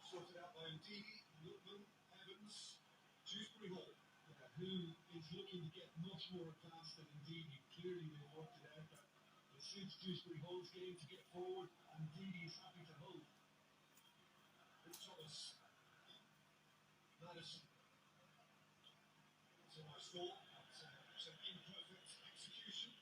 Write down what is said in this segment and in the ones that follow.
Sorted out by Ndidi, Lookman, Evans, Dewsbury Hall, who is looking to get much more advanced than Ndidi. Clearly they've worked it out that it suits Dewsbury Hall's game to get forward, and Ndidi is happy to hold. Thomas, Madison. It's a nice goal. It's an imperfect execution.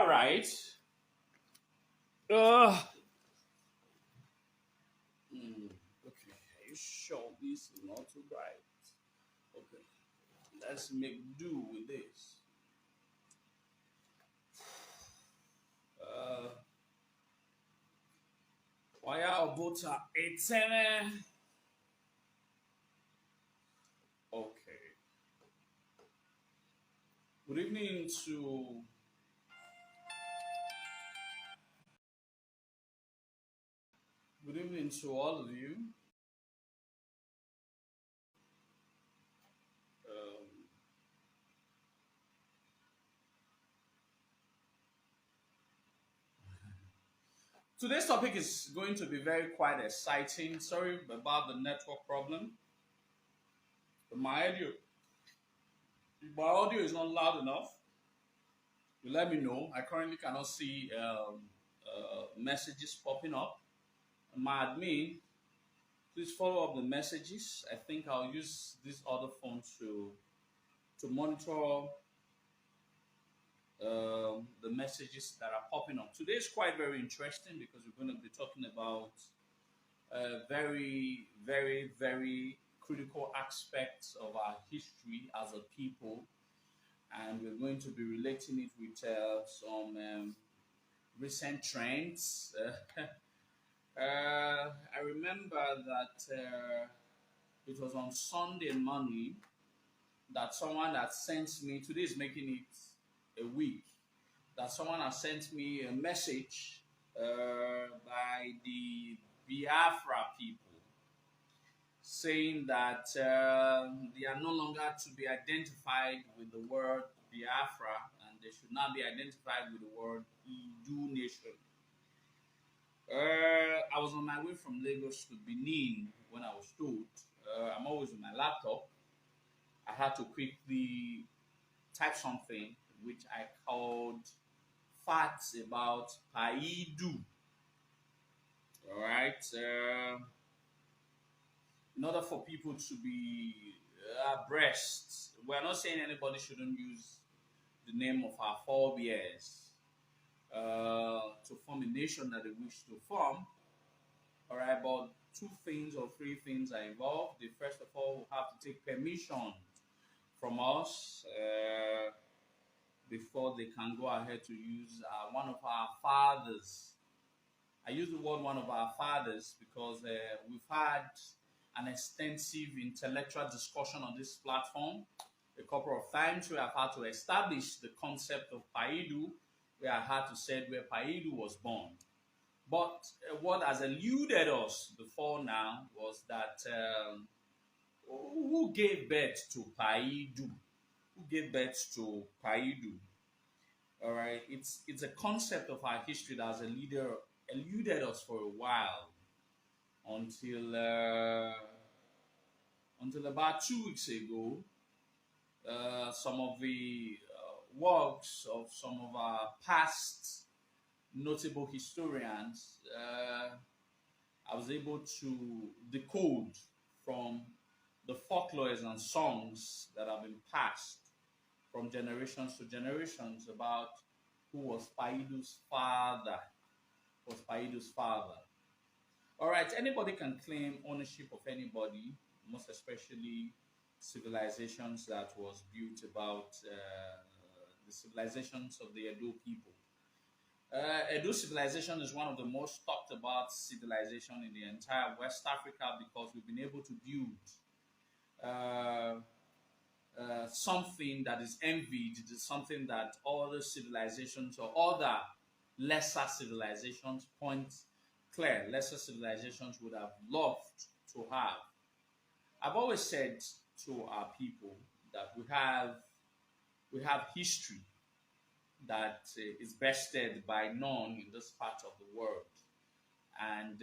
All right. Uh, okay. Are you sure this is not too bright? Okay. Let's make do with this. Uh, why are both at 8 Okay. Good evening to all of you. Um, today's topic is going to be very quite exciting. Sorry about the network problem. But my audio is not loud enough. You let me know. I currently cannot see messages popping up. My admin, please follow up the messages. I think I'll use this other phone to monitor the messages that are popping up. Today is quite very interesting because we're going to be talking about very, very, very critical aspects of our history as a people, and we're going to be relating it with some recent trends. I remember that it was on Sunday morning that someone that sent me, today is making it a week, that someone has sent me a message by the Biafra people saying that they are no longer to be identified with the word Biafra and they should not be identified with the word Idu Nation. I was on my way from Lagos to Benin when I was told. I'm always with my laptop. I had to quickly type something which I called facts about Paidu. All right. In order for people to be abreast, we're not saying anybody shouldn't use the name of our forebears to form a nation that they wish to form. All right, but two things or three things are involved. They first of all will have to take permission from us before they can go ahead to use one of our fathers. I use the word one of our fathers because we've had an extensive intellectual discussion on this platform a couple of times where I've had to establish the concept of Paidu, where I had to say where Paidu was born. But what has eluded us before now was that who gave birth to Paidu? Who gave birth to Paidu? All right, it's a concept of our history that has eluded us for a while until about 2 weeks ago. Some of the works of some of our past notable historians, I was able to decode from the folklores and songs that have been passed from generations to generations about who was Paidu's father. All right, anybody can claim ownership of anybody, most especially civilizations that was built about the civilizations of the Edo people. Edo civilization is one of the most talked about civilization in the entire West Africa because we've been able to build something that is envied, something that other civilizations or other lesser civilizations lesser civilizations would have loved to have. I've always said to our people that we have history that is bested by none in this part of the world, and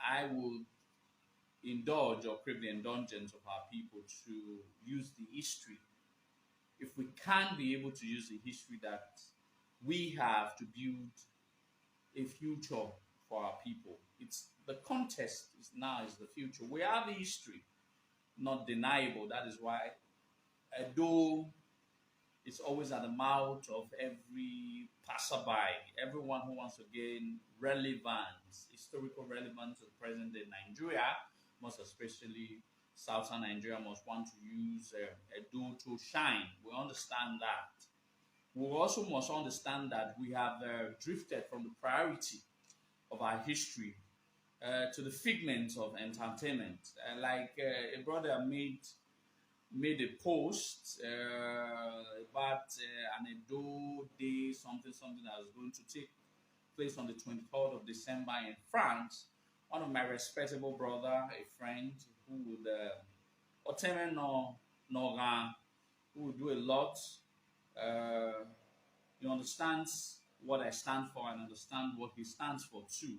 I will indulge or crave the indulgence of our people to use the history, if we can be able to use the history that we have to build a future for our people. It's the contest is the future. We have the history, not deniable. That is why Edo is always at the mouth of every passerby, everyone who wants to gain relevance, historical relevance to the present day Nigeria, most especially southern Nigeria, must want to use Edo to shine. We understand that. We also must understand that we have drifted from the priority of our history to the figment of entertainment. Like a brother made a post about an Edo day, something that is going to take place on the 23rd of December in France. One of my respectable brother, a friend who would who would do a lot. He understands what I stand for and understand what he stands for too.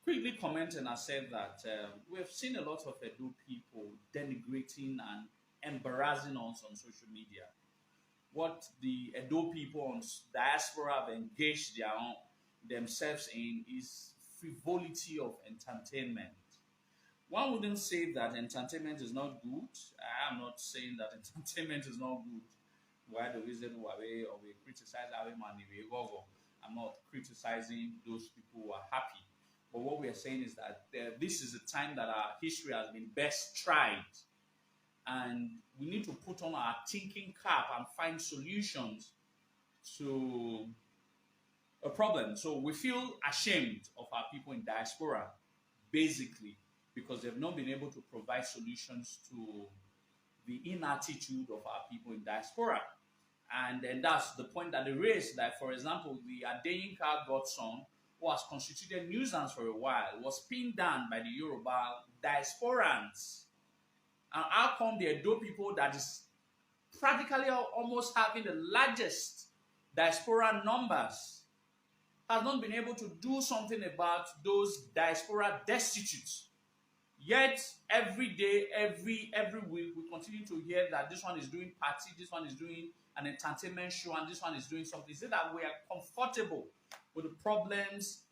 Quickly commenting, I said that we have seen a lot of Edo people denigrating and embarrassing us on social media. What the Edo people on diaspora have engaged themselves in is frivolity of entertainment. One wouldn't say that entertainment is not good. I am not saying that entertainment is not good. Why the reason why we criticize I'm not criticizing those people who are happy. But what we are saying is that this is a time that our history has been best tried. And we need to put on our thinking cap and find solutions to a problem. So we feel ashamed of our people in diaspora, basically, because they've not been able to provide solutions to the inaptitude of our people in diaspora. And then that's the point that they raised, that, for example, the Adeyinka godson, who has constituted nuisance for a while, was pinned down by the Yoruba diasporans. And how come the Edo people that is practically almost having the largest diaspora numbers has not been able to do something about those diaspora destitutes? Yet every day, every week, we continue to hear that this one is doing party, this one is doing an entertainment show, and this one is doing something. Is it that we are comfortable with the problems?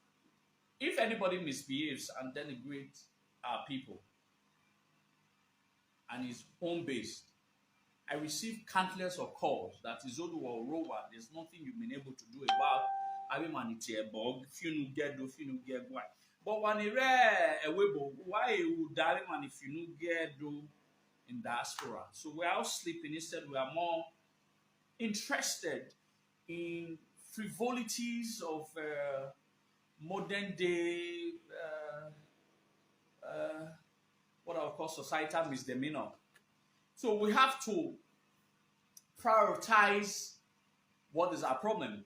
If anybody misbehaves and denigrates our people and is home-based, I receive countless of calls that Izoduwa or Rowa, there's nothing you've been able to do about having manity a bug, if you get why. But when you read a webo, why would darling man if you get do in diaspora? So we are out sleeping. Instead, we are more interested in frivolities of modern day what I would call societal misdemeanor. So we have to prioritize what is our problem.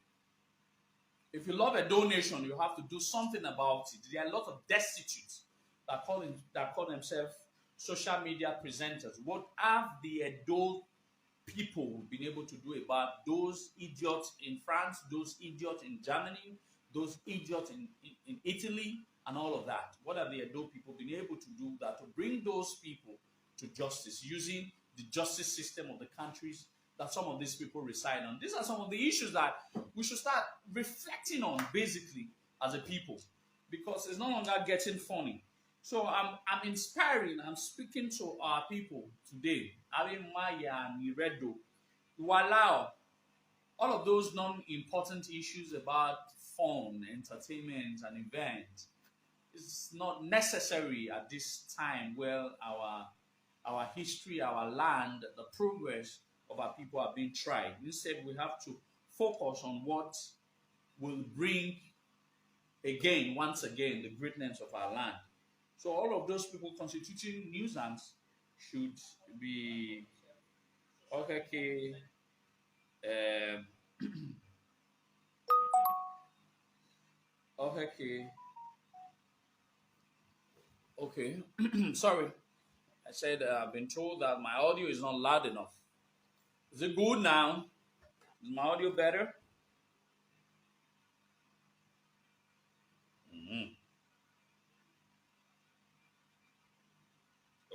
If you love a donation, you have to do something about it. There are a lot of destitutes that call themselves social media presenters. What have the adult people been able to do about those idiots in France, those idiots in Germany, those idiots in Italy, and all of that? What have the adult people been able to do that to bring those people to justice using the justice system of the countries that some of these people reside on? These are some of the issues that we should start reflecting on basically as a people, because it's no longer getting funny. So I'm inspiring, I'm speaking to our people today. Having Maya and Iredo to allow all of those non-important issues about fun, entertainment, and events is not necessary at this time where our history, our land, the progress of our people are being tried. Instead, we have to focus on what will bring once again, the greatness of our land. So all of those people constituting nuisance should be okay. Um, okay. Okay. Sorry. I said I've been told that my audio is not loud enough. Is it good now? Is my audio better?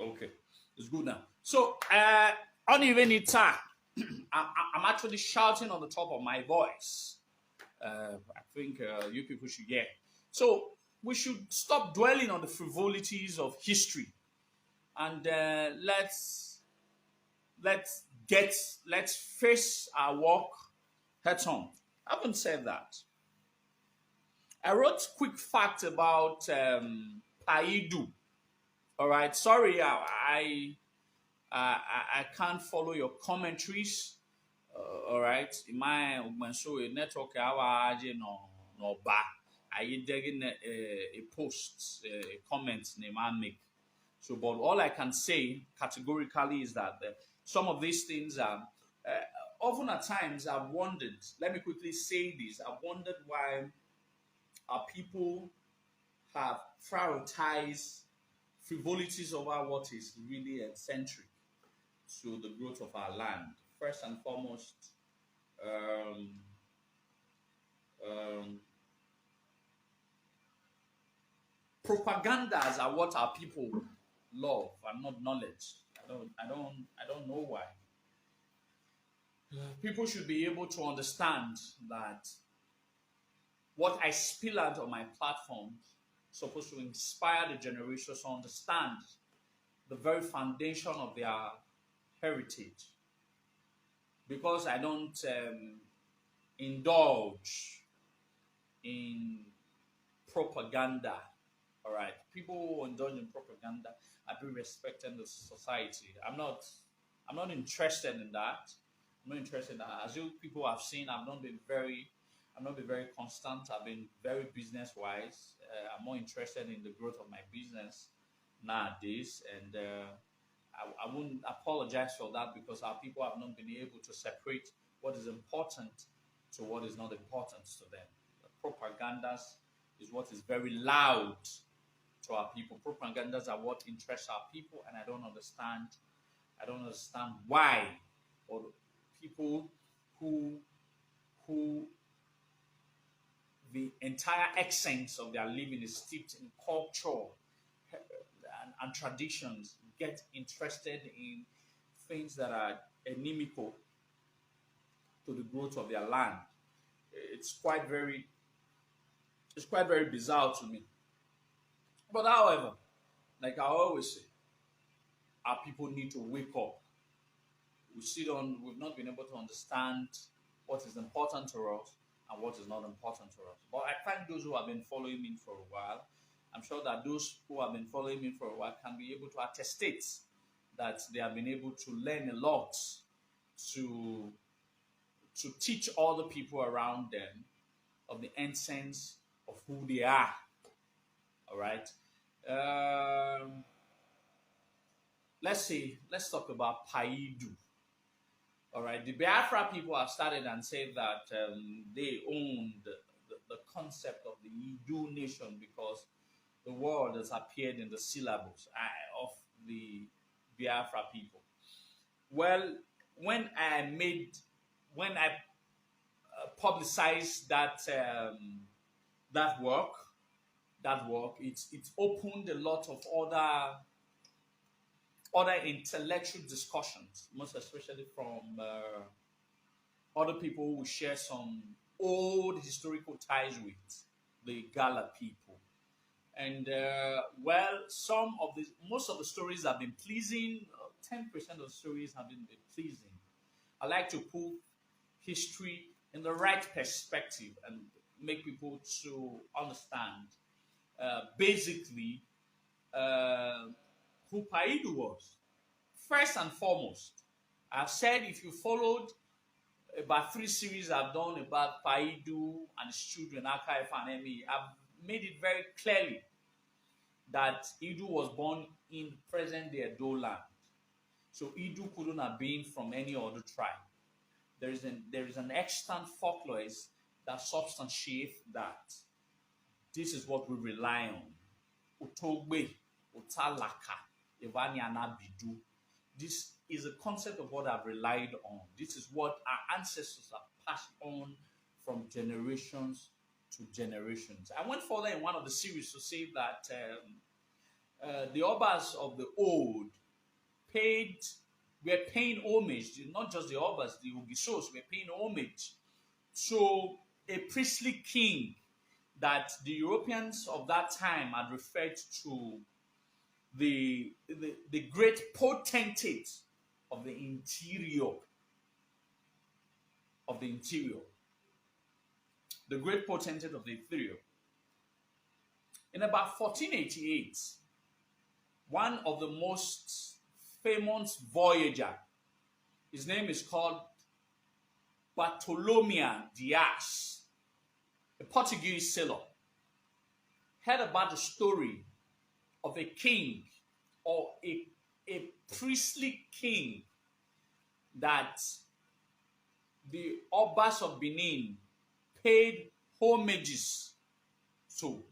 Okay. It's good now. So, uneven time. I'm actually shouting on the top of my voice. I think you people should hear. So, we should stop dwelling on the frivolities of history, and let's face our work head on. I haven't said that. I wrote quick fact about Paidu. All right, sorry, I can't follow your commentaries. All right, in my show network, no ba. I digging a post, a comment name I make. So, but all I can say categorically is that some of these things are often at times I've wondered. Let me quickly say this: I've wondered why our people have prioritized frivolities over what is really centric to the growth of our land. First and foremost, propagandas are what our people love and not knowledge. I don't know why. People should be able to understand that what I spill out on my platform is supposed to inspire the generations to understand the very foundation of their heritage. Because I don't indulge in propaganda. All right, people who indulge in propaganda are being respected in the society. I'm not interested in that. I'm not interested in that. As you people have seen, I've not been very constant. I've been very business wise. I'm more interested in the growth of my business nowadays, and I wouldn't apologize for that, because our people have not been able to separate what is important to what is not important to them. The propagandas is what is very loud to our people. Propagandas are what interests our people, and I don't understand why, or people who the entire essence of their living is steeped in culture and traditions, get interested in things that are inimical to the growth of their land. It's quite very bizarre to me. But however, like I always say, our people need to wake up. We've not been able to understand what is important to us and what is not important to us. But I thank those who have been following me for a while. I'm sure that those who have been following me for a while can be able to attestate that they have been able to learn a lot to teach all the people around them of the essence of who they are. All right. Let's talk about Paidu. All right, the Biafra people have started and said that they own the concept of the Idu nation because the word has appeared in the syllables of the Biafra people. Well, when I publicized that work, it opened a lot of other intellectual discussions, most especially from other people who share some old historical ties with the Gala people. And most of the stories have been pleasing. 10% of the stories have been pleasing. I like to put history in the right perspective and make people to understand basically who Paidu was. First and foremost, I've said if you followed about 3 series I've done about Paidu and his children, Archive and Emi, I've made it very clearly that Idu was born in present-day Edo land. So Idu couldn't have been from any other tribe. There is an extant folklore that substantiates that. This is what we rely on. Utogbe, Utalaka, Evaniana Bidu. This is a concept of what I've relied on. This is what our ancestors have passed on from generations to generations. I went further in one of the series to say that the Obas of the old were paying homage, not just the Obas, the Ugisos were paying homage to a priestly king that the Europeans of that time had referred to the great potentate of the interior. The great potentate of the interior. In about 1488, one of the most famous voyager, his name is called Bartolomeu Dias, a Portuguese sailor, heard about the story of a king or a priestly king that the Obas of Benin paid homages to.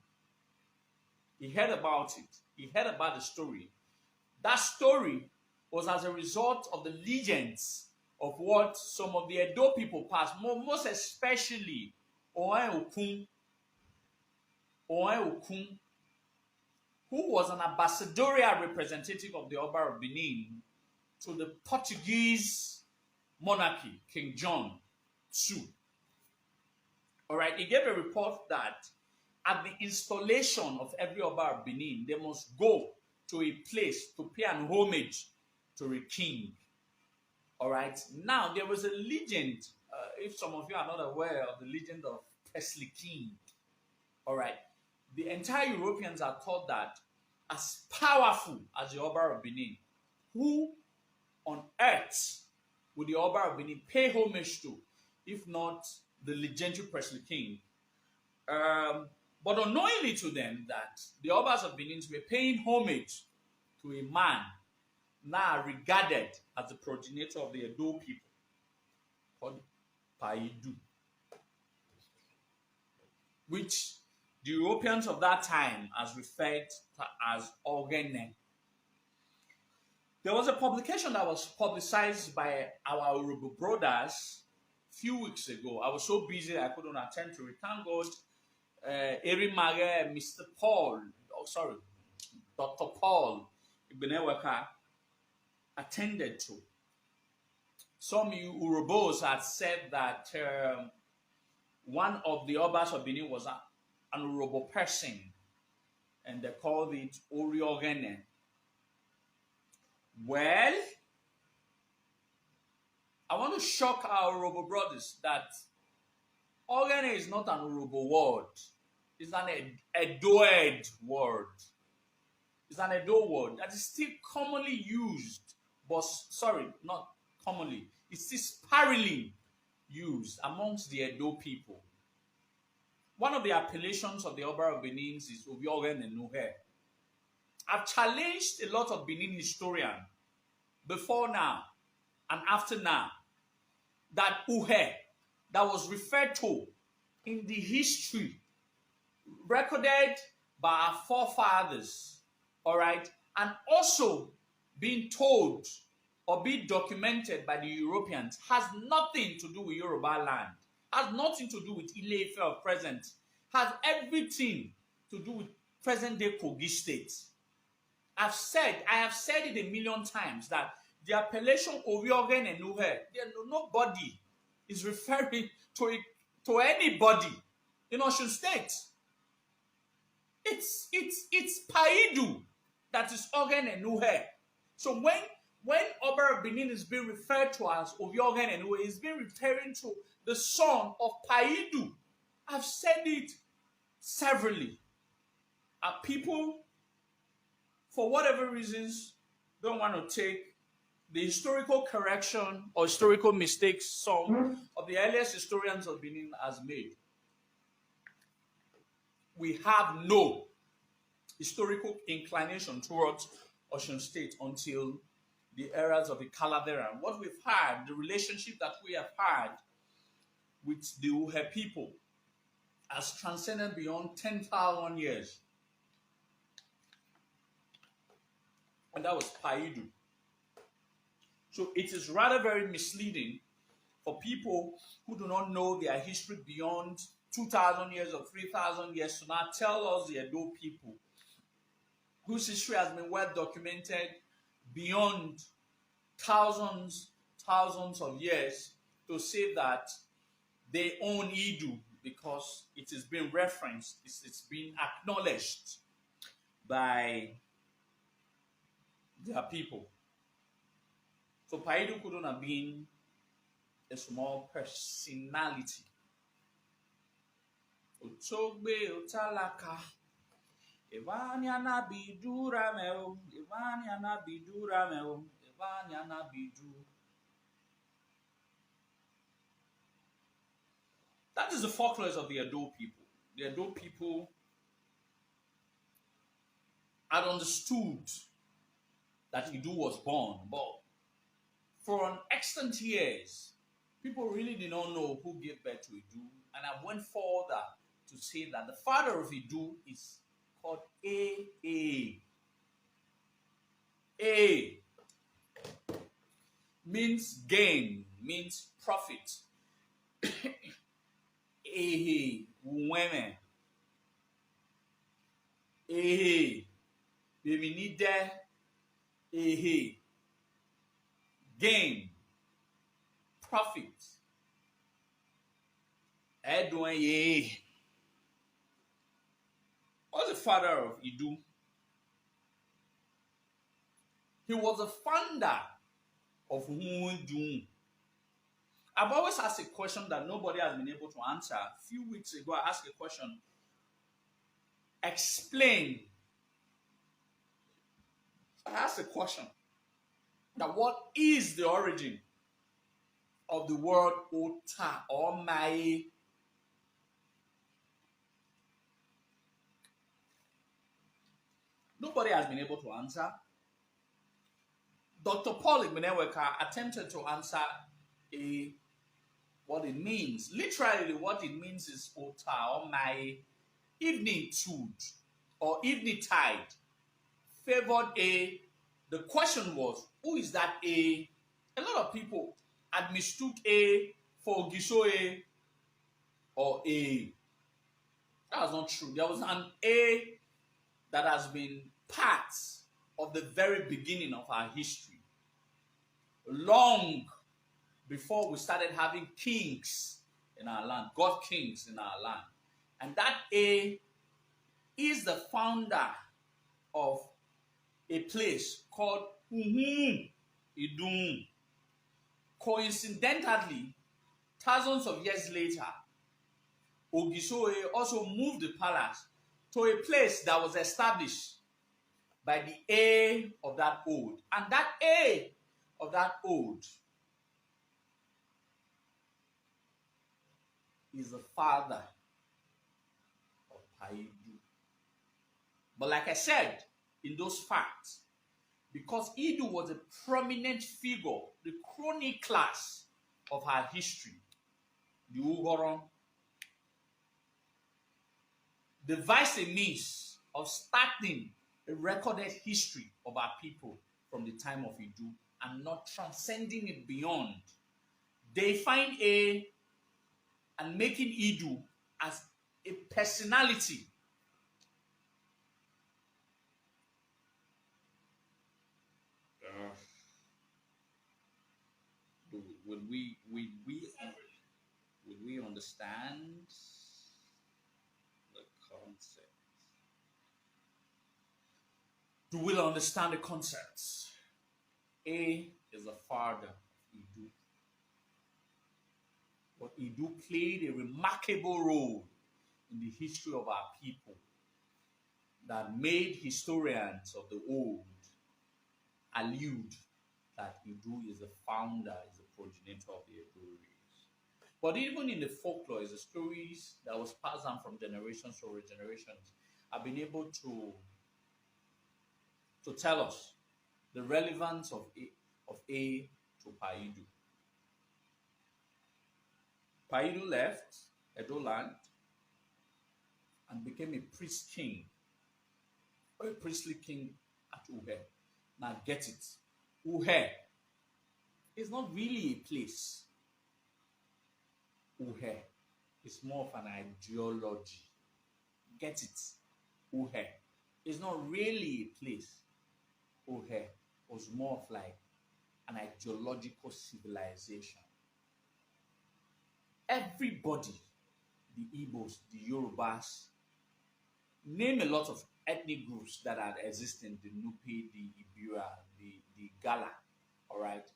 He heard about it. He heard about the story. That story was as a result of the legends of what some of the Edo people passed, most especially Oen Okun, who was an ambassadorial representative of the Oba of Benin to the Portuguese monarchy, King John II. All right, he gave a report that at the installation of every Oba of Benin, they must go to a place to pay an homage to a king. All right, now there was a legend, if some of you are not aware of the legend of Presley King. All right, the entire Europeans are taught that as powerful as the Oba of Benin, who on earth would the Oba of Benin pay homage to, if not the legendary Presley King? But unknowingly to them that the Obas of Benin were paying homage to a man now regarded as the progenitor of the Edo people, called Paidu, which the Europeans of that time as referred to as Ogene. There was a publication that was publicized by our Yoruba brothers a few weeks ago. I was so busy I couldn't attend to it. Thank God, Erimage, Mr. Paul, Dr. Paul Ibeneweka attended to. Some Urubos had said that one of the Obas of Benin was an Urobo person, and they called it Oriogene. Well, I want to shock our Urobo brothers that Ogene is not an Urobo word. It's an Edoed word. It's an Edo word that is still commonly used, but not commonly. It's still sparingly used amongst the Edo people. One of the appellations of the Oba of Benin is Obiogen and Nuhe. I've challenged a lot of Benin historians before now and after now that Uhe, that was referred to in the history recorded by our forefathers, all right, and also being told or being documented by the Europeans has nothing to do with Yoruba land, has nothing to do with Ile-Ife of present, has everything to do with present-day Kogi State. I have said it a million times that the appellation Oriogen and Nuhe, nobody is referring to it, to anybody in Osun State. It's Paidu that is Ogen and Nuhe. So when Oba of Benin is being referred to as Oriogen and Nuhe, it's being referring to the son of Paidu. I've said it severally. People, for whatever reasons, don't want to take the historical correction or historical mistakes some of the earliest historians of Benin has made. We have no historical inclination towards Osun State until the eras of the Calaveran. What we've had, the relationship that we have had with the Uhe people has transcended beyond 10,000 years. And that was Paidu. So it is rather very misleading for people who do not know their history beyond 2,000 years or 3,000 years to now tell us the Edo people, whose history has been well documented beyond thousands of years, to say that they own Idu because it is being referenced, it's been acknowledged by their people. So Paidu couldn't have been a small personality. Otogbe otalaka, Evanya bidura meo, Evanya bidura meo, Evanya bidu. That is the folklore of the Edo people. The Edo people had understood that Idu was born, but for an extant years, people really did not know who gave birth to Idu, and I went further to say that the father of Idu is called A. A means gain, means profit. Women. Baby need there. Gain, profit. What's the father of Idu? He was a founder of Hundu. I've always asked a question that nobody has been able to answer. A few weeks ago, I asked a question. Explain. I asked a question. Now, what is the origin of the word Ota or Mai? Nobody has been able to answer. Dr. Paul Igbeneweka attempted to answer what it means. Literally, what it means is Ota or Mai, evening tide or evening tide, favored A. The question was, who is that A? A lot of people had mistook A for Gisoe or A. That was not true. There was an A that has been part of the very beginning of our history. Long before we started having kings in our land, God kings in our land. And that A is the founder of a place called Idun. Coincidentally, thousands of years later, Ogisoe also moved the palace to a place that was established by the A of that old. And that A of that old is the father of Paidu. But like I said, in those facts, because Idu was a prominent figure, the chroniclers of our history, the Ugoron devised a means of starting a recorded history of our people from the time of Idu and not transcending it beyond. They find A and making Idu as a personality. Would we understand the concept? Do we understand the concepts? A is the father of Idu. But Idu played a remarkable role in the history of our people that made historians of the old allude that Idu is the founder, is the progenitor of the Edo race. But even in the folklore, the stories that was passed down from generations over generations have been able to tell us the relevance of A to Paidu. Paidu left Edo land and became a priest king, or a priestly king at Uhe. Now get it. Uhe is not really a place. Uhe is more of an ideology. Get it? Uhe is not really a place. Uhe was more of like an ideological civilization. Everybody, the Igbos, the Yorubas, name a lot of ethnic groups that are existing, the Nupe, the Ibira, the Gala, all right?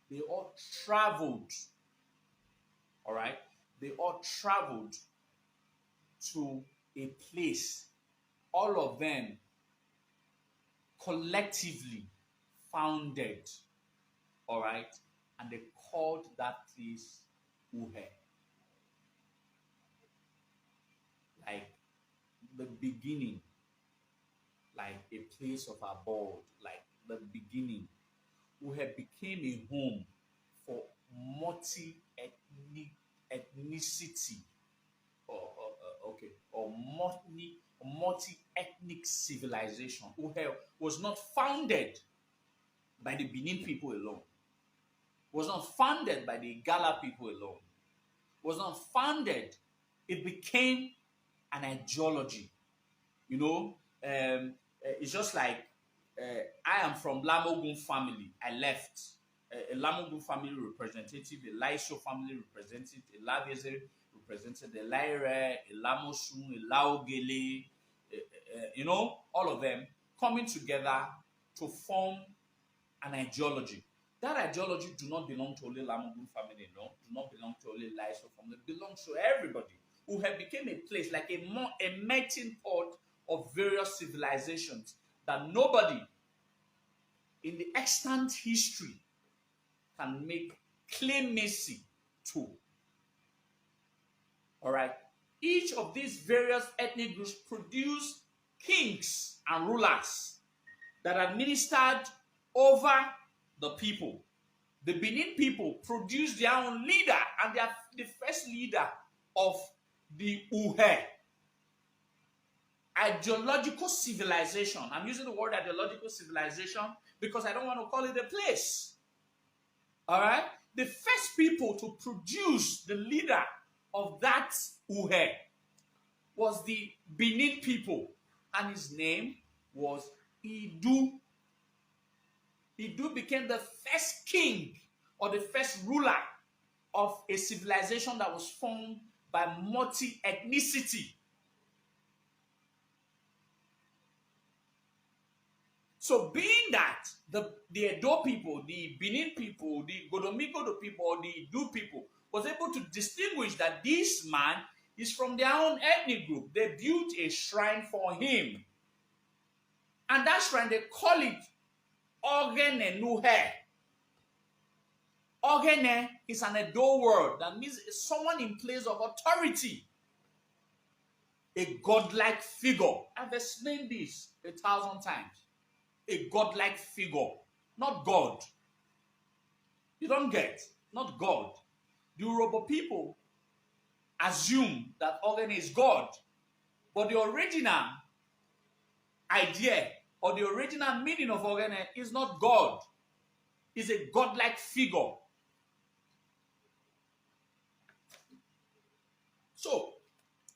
They all traveled, all right? They all traveled to a place. All of them collectively founded, all right? And they called that place Uhe. Like the beginning, like a place of abode, like the beginning. Uhe became a home for multi-ethnicity, or multi-ethnic civilization. Uhe was not founded by the Benin people alone. Was not founded by the Igala people alone. Was not founded. It became an ideology. You know, it's just like I am from Lamogun family. I left. A Lamogun family representative, a Laisho family representative, a Laveze represented, a Laire, a Lamosun, a Laogele, you know, all of them coming together to form an ideology. That ideology do not belong to only Lamogun family, no, do not belong to only Laisho family. It belongs to everybody who have become a place like a melting pot of various civilizations that nobody in the extant history can make claimacy to. All right. Each of these various ethnic groups produced kings and rulers that administered over the people. The Benin people produced their own leader, and they are the first leader of the Uhe. Ideological civilization. I'm using the word ideological civilization because I don't want to call it a place. All right? The first people to produce the leader of that Uhe was the Benin people, and his name was Idu. Idu became the first king or the first ruler of a civilization that was formed by multi-ethnicity. So being that the Edo people, the Benin people, the Godomigodo people, or the Idu people was able to distinguish that this man is from their own ethnic group, they built a shrine for him. And that shrine, they call it Ogene Nuhe. Ogene is an Edo word that means someone in place of authority. A godlike figure. I've explained this 1,000 times. A godlike figure, not God. You don't get, not God. The Yoruba people assume that Ogene is God, but the original idea or the original meaning of Ogene is not God. It's a godlike figure. So,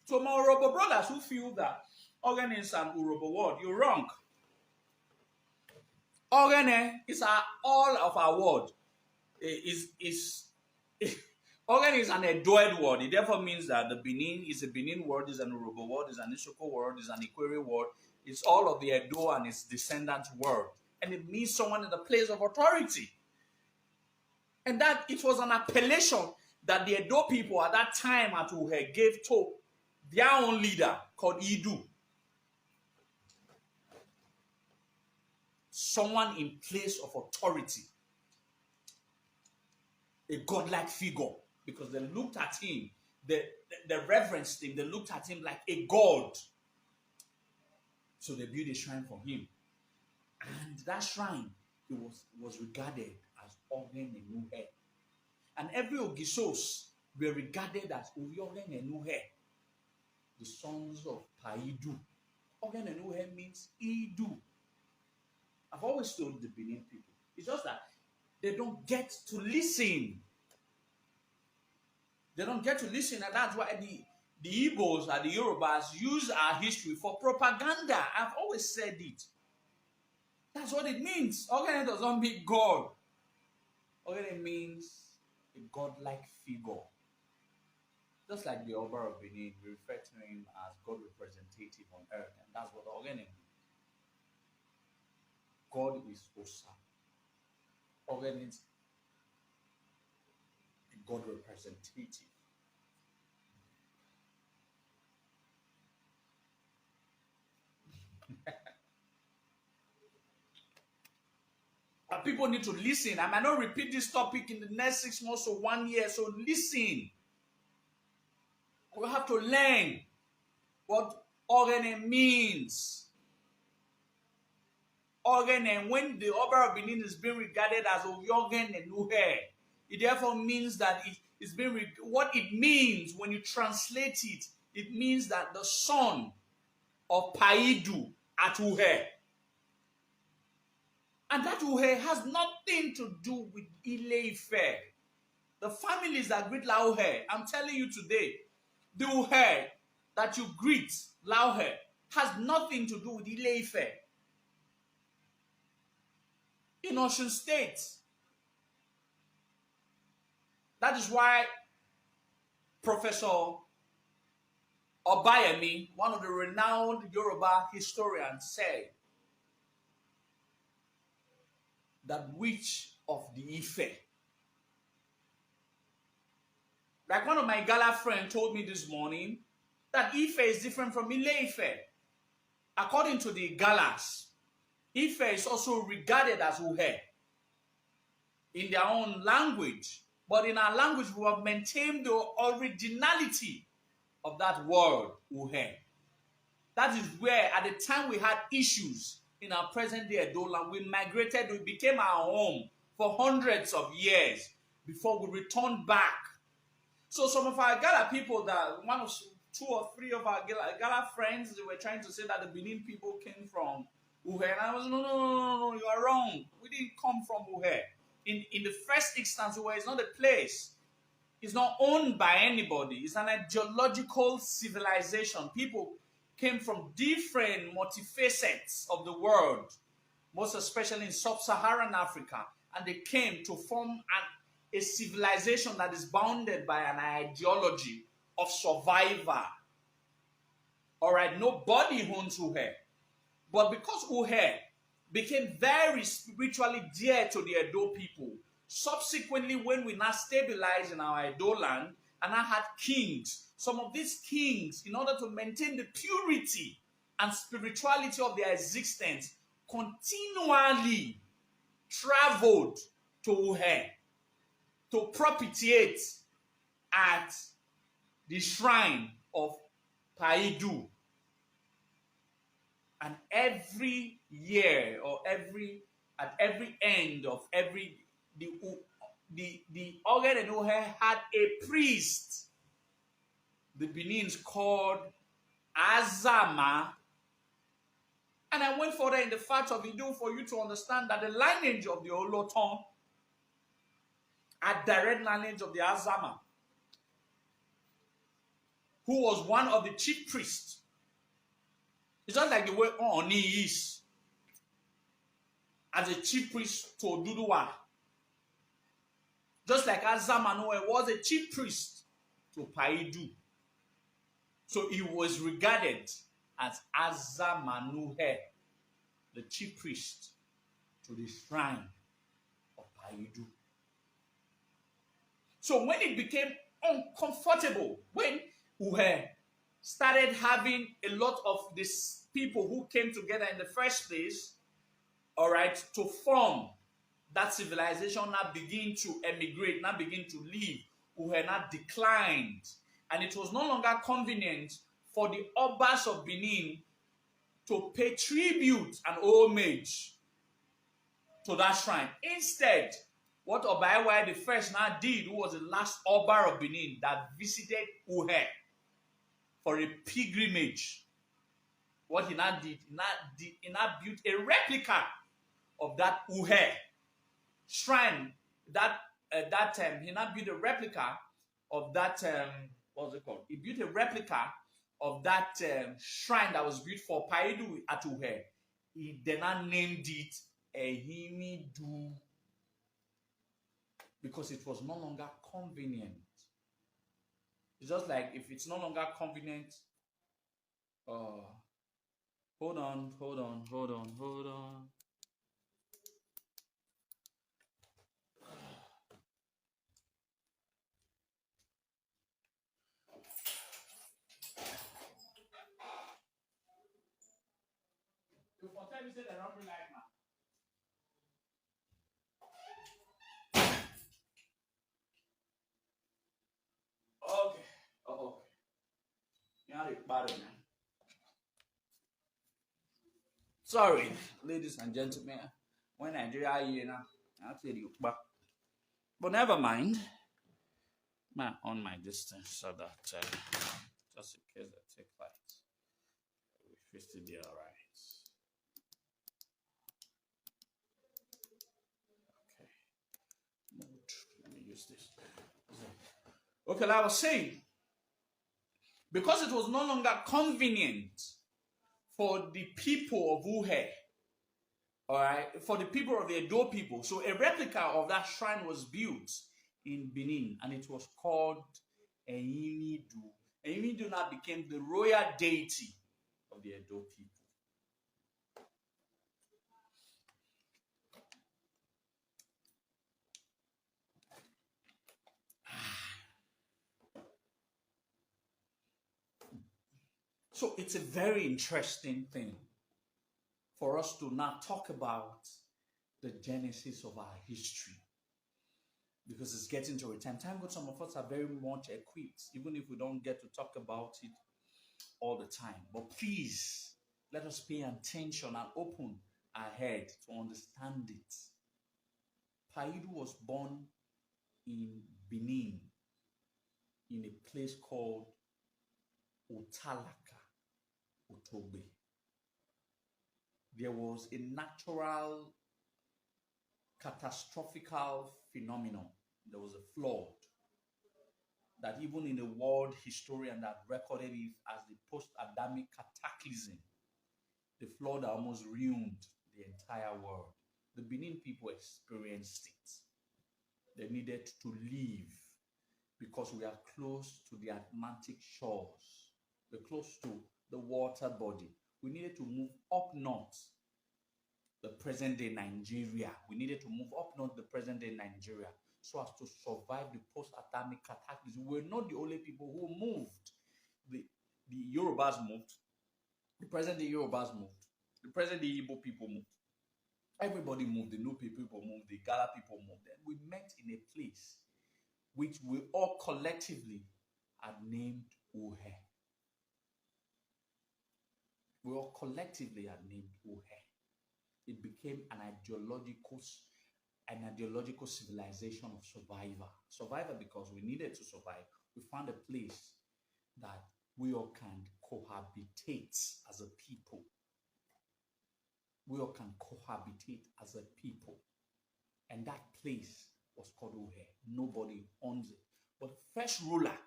to my Urobo brothers who feel that Ogene is an Urobo word, you're wrong. Ogene is all of our word. Ogene is an Edoed word. It therefore means that the Benin is a Benin word, is an Urobo word, is an Isoko word, is an Ikwere word. It's all of the Edo and its descendant word. And it means someone in the place of authority. And that it was an appellation that the Edo people at that time at Uhe gave to their own leader called Idu. Someone in place of authority. A godlike figure. Because they looked at him, they reverenced him, they looked at him like a god. So they built a shrine for him. And that shrine he was regarded as Ogen Enuhe. And every Ogisos were regarded as Ogen Enuhe, the sons of Paidu. Ogen Enuhe means Idu. I've always told the Benin people, it's just that they don't get to listen. They don't get to listen, and that's why the Igbos and the Yorubas use our history for propaganda. I've always said it. That's what it means. Ogene does not mean God. Ogene means a godlike figure. Just like the Oba of Benin, we refer to him as God representative on earth, and that's what Ogene means. God is Osa. Ogene is a God representative. But people need to listen. I might not repeat this topic in the next 6 months or 1 year, so listen. We have to learn what Ogene means. Ogene, when the Oba of Benin is being regarded as Oyogen Enuhe, it therefore means that it's being what it means when you translate it. It means that the son of Paidu at Uhe. And that Uhe has nothing to do with Ile-Ife. The families that greet Lauhe, I'm telling you today, the Uhe that you greet, Lauhe, has nothing to do with Ile-Ife. In Osun State. That is why Professor Obayemi, one of the renowned Yoruba historians, said that witch of the Ife. Like one of my Gala friends told me this morning, that Ife is different from Ile-Ife. According to the Galas, Ife is also regarded as Uhe in their own language. But in our language, we have maintained the originality of that word, Uhe. That is where, at the time we had issues in our present-day Edo land, we migrated, we became our home for hundreds of years before we returned back. So some of our Gala people, that one of 2 or 3 of our Gala friends, they were trying to say that the Benin people came from Uhe. And I was, no, you are wrong. We didn't come from Uhe. In the first instance, Uhe is not a place. It's not owned by anybody. It's an ideological civilization. People came from different multifacets of the world, most especially in sub-Saharan Africa, and they came to form a civilization that is bounded by an ideology of survivor. All right, nobody owns Uhe. But because Uhe became very spiritually dear to the Edo people, subsequently when we now stabilized in our Edo land and I had kings, some of these kings, in order to maintain the purity and spirituality of their existence, continually traveled to Uhe to propitiate at the shrine of Paidu. And every year, or at every end of the Ogen Enuhe had a priest. The Benin's called Azama And I went further in the fact of Idu for you to understand that the lineage of the Oloton are direct lineage of the Azama, who was one of the chief priests. It's just like the way Oni is as a chief priest to Oduduwa. Just like Azamanuhe was a chief priest to Paidu. So he was regarded as Azamanuhe, the chief priest to the shrine of Paidu. So when it became uncomfortable, when Uhe started having a lot of these people who came together in the first place, all right, to form that civilization, now begin to emigrate, now begin to leave, Uhe now declined. And it was no longer convenient for the Obas of Benin to pay tribute and homage to that shrine. Instead, what Obaiwa the first now did, who was the last Oba of Benin that visited Uhe for a pilgrimage, what he now did, he now built a replica of that Uhe shrine. He now built a replica of that, what's it called? He built a replica of that shrine that was built for Paidu at Uhe. He then named it Ehimidu, because it was no longer convenient. It's just like if it's no longer convenient. Hold on. For time you say that I don't like now. Okay. Okay. You're bad, man. Sorry, ladies and gentlemen. When Nigeria here now, I'll tell you back. But never mind. On my distance so that just in case I take light, we still be all right. Okay. Let me use this. Okay, like I was saying, because it was no longer convenient for the people of Uhe, all right, for the people of the Edo people, so a replica of that shrine was built in Benin, and it was called Ehimidu. Ehimidu now became the royal deity of the Edo people. So it's a very interesting thing for us to now talk about the genesis of our history, because it's getting to a time. Thank God some of us are very much equipped, even if we don't get to talk about it all the time. But please, let us pay attention and open our head to understand it. Paidu was born in Benin, in a place called Otalaka, Otobe. There was a natural catastrophical phenomenon. There was a flood that even in the world historian that recorded it as the post-Adamic cataclysm, the flood almost ruined the entire world. The Benin people experienced it. They needed to leave because we are close to the Atlantic shores. We're close to the water body. We needed to move up north, the present-day Nigeria. We needed to move up north, the present-day Nigeria, so as to survive the post-Atomic cataclysm. We're not the only people who moved. The Yorubas moved. The present-day Yorubas moved. The present-day Igbo people moved. Everybody moved. The Nupe people moved. The Gala people moved. And we met in a place which we all collectively had named Uhe. We all collectively had named Uhe. It became an ideological civilization of survivor because we needed to survive. We found a place that we all can cohabitate as a people. we all can cohabitate as a people. And that place was called Uhe. Nobody owns it. But the first ruler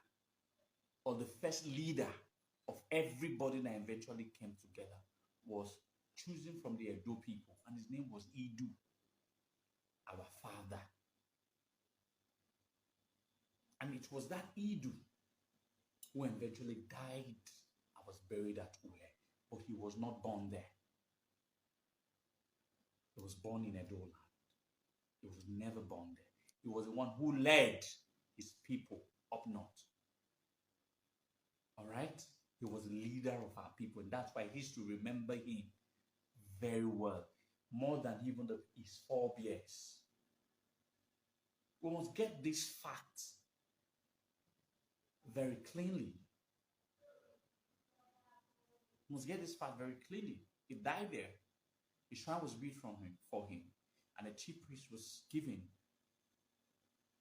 or the first leader of everybody that eventually came together was chosen from the Edo people, and his name was Idu, our father. And it was that Idu who eventually died and was buried at Uhe, but he was not born there. He was born in Edo land. He was never born there. He was the one who led his people up north. All right? He was the leader of our people, and that's why history remember him very well, more than even his forebears. We must get this fact very cleanly. We must get this fact very cleanly. He died there. A shrine was built for him, and a chief priest was given,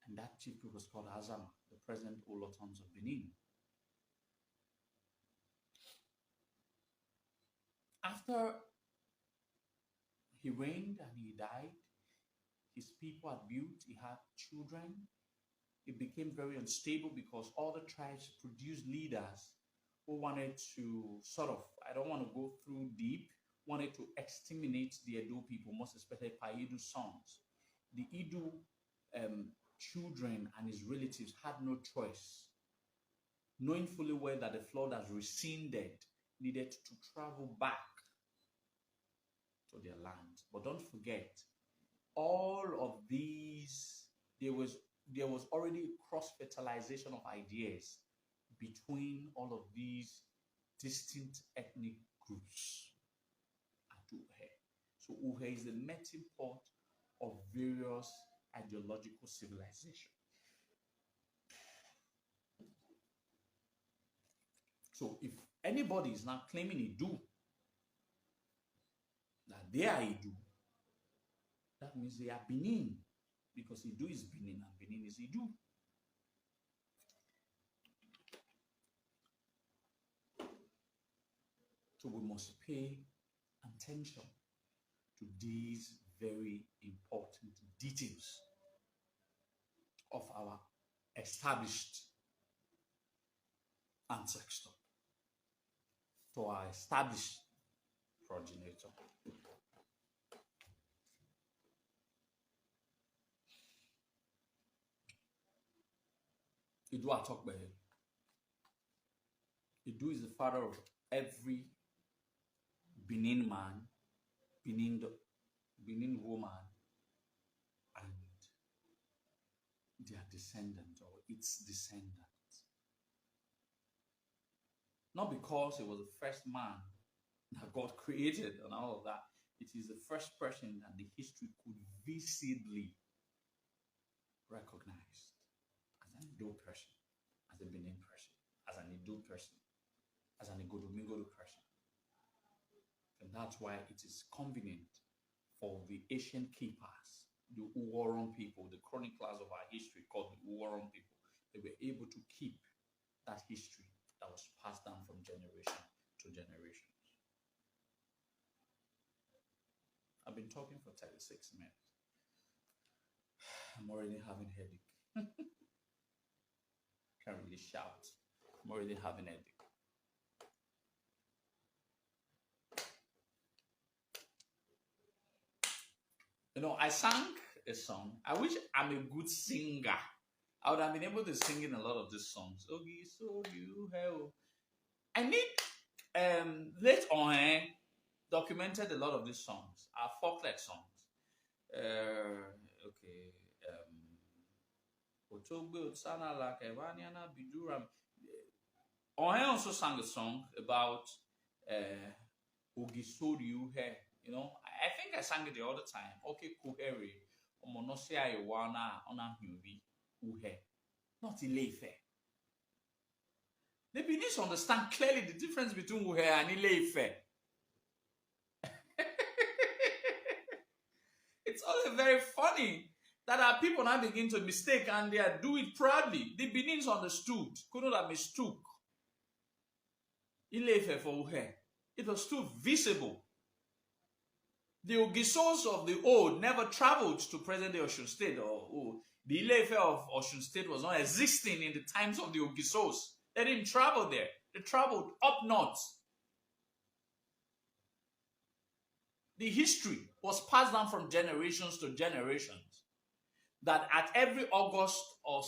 and that chief priest was called Azama, the present Olotons of Benin. After he reigned and he died, his people had built, he had children. It became very unstable because all the tribes produced leaders who wanted to sort of, I don't want to go through deep, wanted to exterminate the Edo people, most especially Paidu's sons. The Idu children and his relatives had no choice, knowing fully well that the flood has rescinded, needed to travel back to their land. But don't forget, all of these, there was already cross-fertilization of ideas between all of these distinct ethnic groups at Uhe. So Uhe is the melting pot of various ideological civilizations. So if anybody is now claiming Idu, that they are Idu, that means they are Benin, because Idu is Benin and Benin is Idu. So we must pay attention to these very important details of our established ancestor, to our established progenitor. Idu Atokbe. Idu is the father of every Benin man, Benin woman, and their descendant or its descendant. Not because it was the first man that God created and all of that. It is the first person that the history could visibly recognize as an Edo person, as a Benin person, as an Edo person, as an Igodomingodo person. And that's why it is convenient for the ancient keepers, the Uwaron people, the chroniclers of our history called the Uwaron people. They were able to keep that history that was passed down from generation to generation. I've been talking for 36 minutes. I'm already having a headache. Can't really shout. I'm already having a headache. You know, I sang a song. I wish I'm a good singer. I would have been able to sing in a lot of these songs. Ogi, so you hell. I need late on documented a lot of these songs. Are folklet songs. Okay. Ohen also sang a song about Ogi, so you hair. You know, I think I sang it the other time. Okay, kuhere. Omonosia iwana ona huvi uhe. Not Ileife. The Beninese understand clearly the difference between Uhe and Ileife. It's also very funny that our people now begin to mistake and they do it proudly. The Beninese understood, could not have mistook Ileife for Uhe. It was too visible. The Ogisos of the old never traveled to present-day Osun State, or the Ile-Ife of Osun State was not existing in the times of the Ogisos. They didn't travel there. They traveled up north. The history was passed down from generations to generations. That at every August or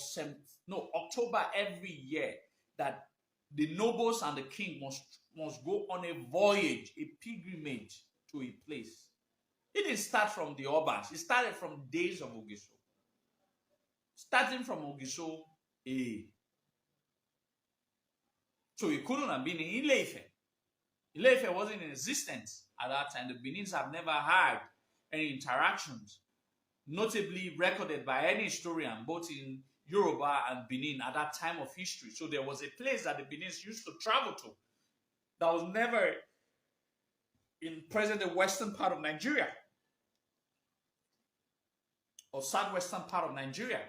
October every year, that the nobles and the king must go on a voyage, a pilgrimage to a place. It didn't start from the urbans. It started from days of Ogiso. Starting from Ogiso, so it couldn't have been in Ile-Ife. Ile-Ife wasn't in existence at that time. The Benins have never had any interactions, notably recorded by any historian, both in Yoruba and Benin at that time of history. So there was a place that the Benins used to travel to that was never in present western part of Nigeria or southwestern part of Nigeria.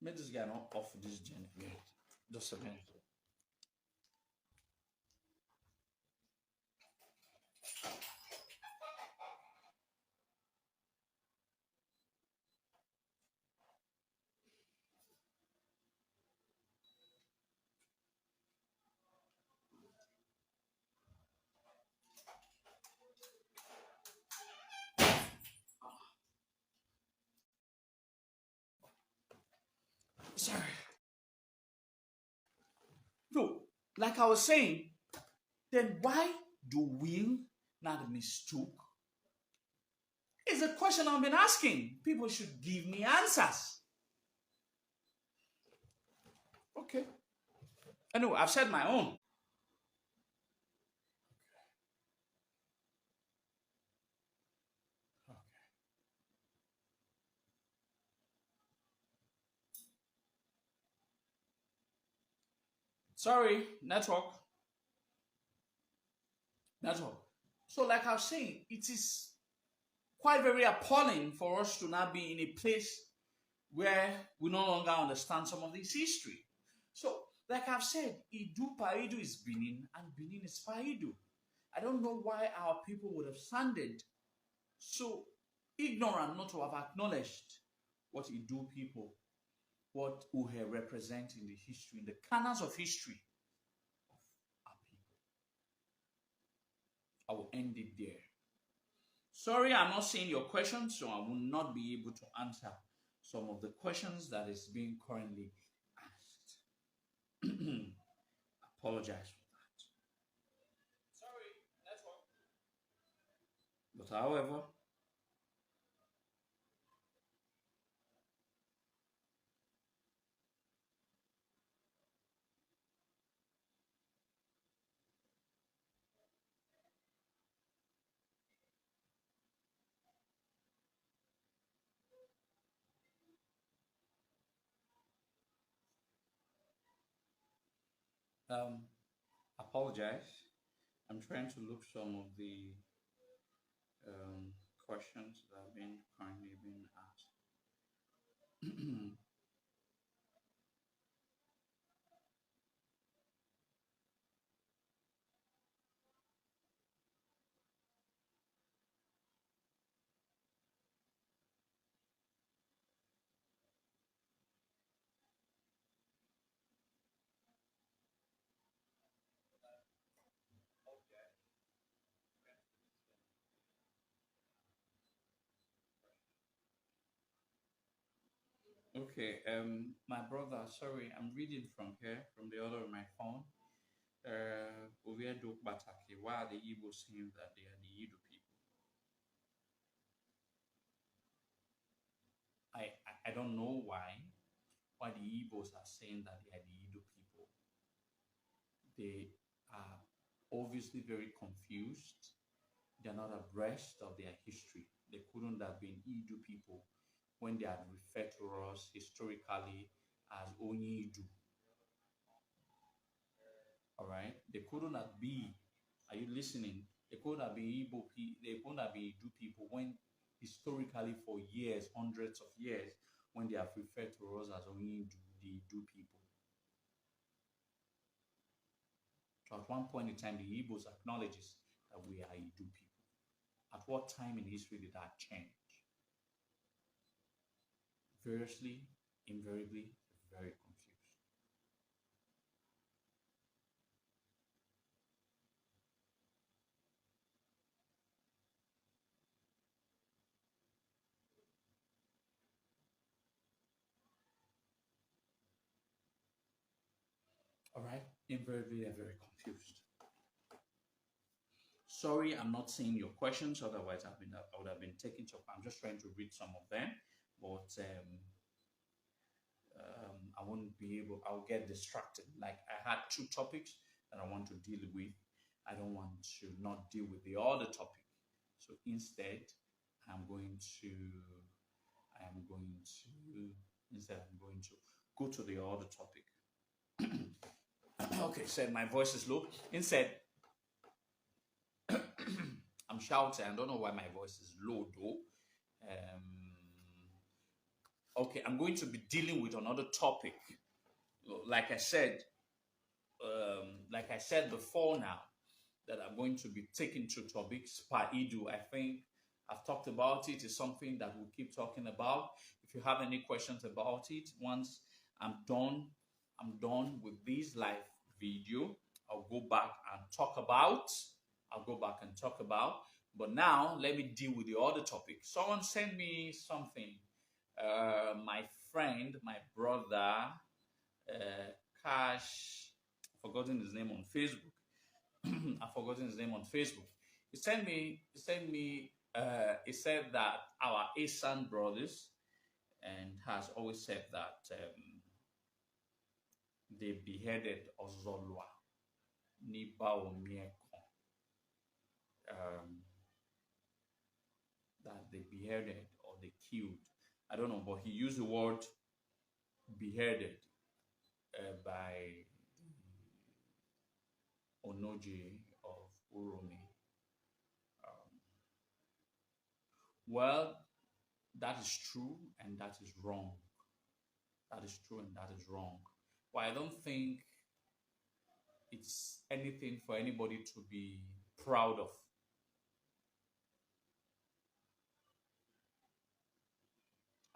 Let this guy not off this gen again. Just a minute. Sorry. So, like I was saying, then why do we not mistook? It's a question I've been asking. People should give me answers. Okay. Anyway, I've said my own. Sorry, network. So, like I was saying, it is quite very appalling for us to now be in a place where we no longer understand some of this history. So, like I've said, Idu Paidu is Benin and Benin is Paidu. I don't know why our people would have sounded so ignorant not to have acknowledged what Idu people, what Uhe represent in the history, in the canons of history of our people. I will end it there. Sorry, I'm not seeing your questions, so I will not be able to answer some of the questions that is being currently asked. Apologize for that. Sorry, network. But however, apologize. I'm trying to look some of the questions that have been currently being asked. Okay, my brother, sorry, I'm reading from here, from the other of my phone. Oviedo Bataki, why are the Igbo saying that they are the Ido people? I don't know why the Igbos are saying that they are the Ido people. They are obviously very confused. They're not abreast of their history. They couldn't have been Ido people when they are referred to us historically as Onyi Idu. All right, they couldn't have been. Are you listening? They couldn't have been Igbo people. They couldn't have been Idu people when historically for years, hundreds of years, when they have referred to us as Onyi Idu, the Idu people. At one point in time, the Igbos acknowledges that we are Idu people. At what time in history did that change? Variously, invariably, very confused. All right, invariably, they're very confused. Sorry, I'm not seeing your questions. Otherwise, I would have been taking to. I'm just trying to read some of them, but I won't be able. I'll get distracted. Like I had two topics that I want to deal with. I don't want to not deal with the other topic. So instead, I'm going to. Instead, I'm going to go to the other topic. Okay, said my voice is low. Instead. I'm shouting. I don't know why my voice is low though. Okay, I'm going to be dealing with another topic. Like I said before now, that I'm going to be taking two topics per Idu. I think I've talked about it. It's something that we'll keep talking about. If you have any questions about it, once I'm done with this live video, I'll go back and talk about. But now let me deal with the other topic. Someone sent me something. My friend, my brother, Cash, I've forgotten his name on Facebook. He said that our Asan brothers and has always said that they beheaded Ozolua. That they beheaded or they killed. I don't know, but he used the word beheaded by Onoje of Uromi. Well, that is true and that is wrong. That is true and that is wrong. Well, I don't think it's anything for anybody to be proud of.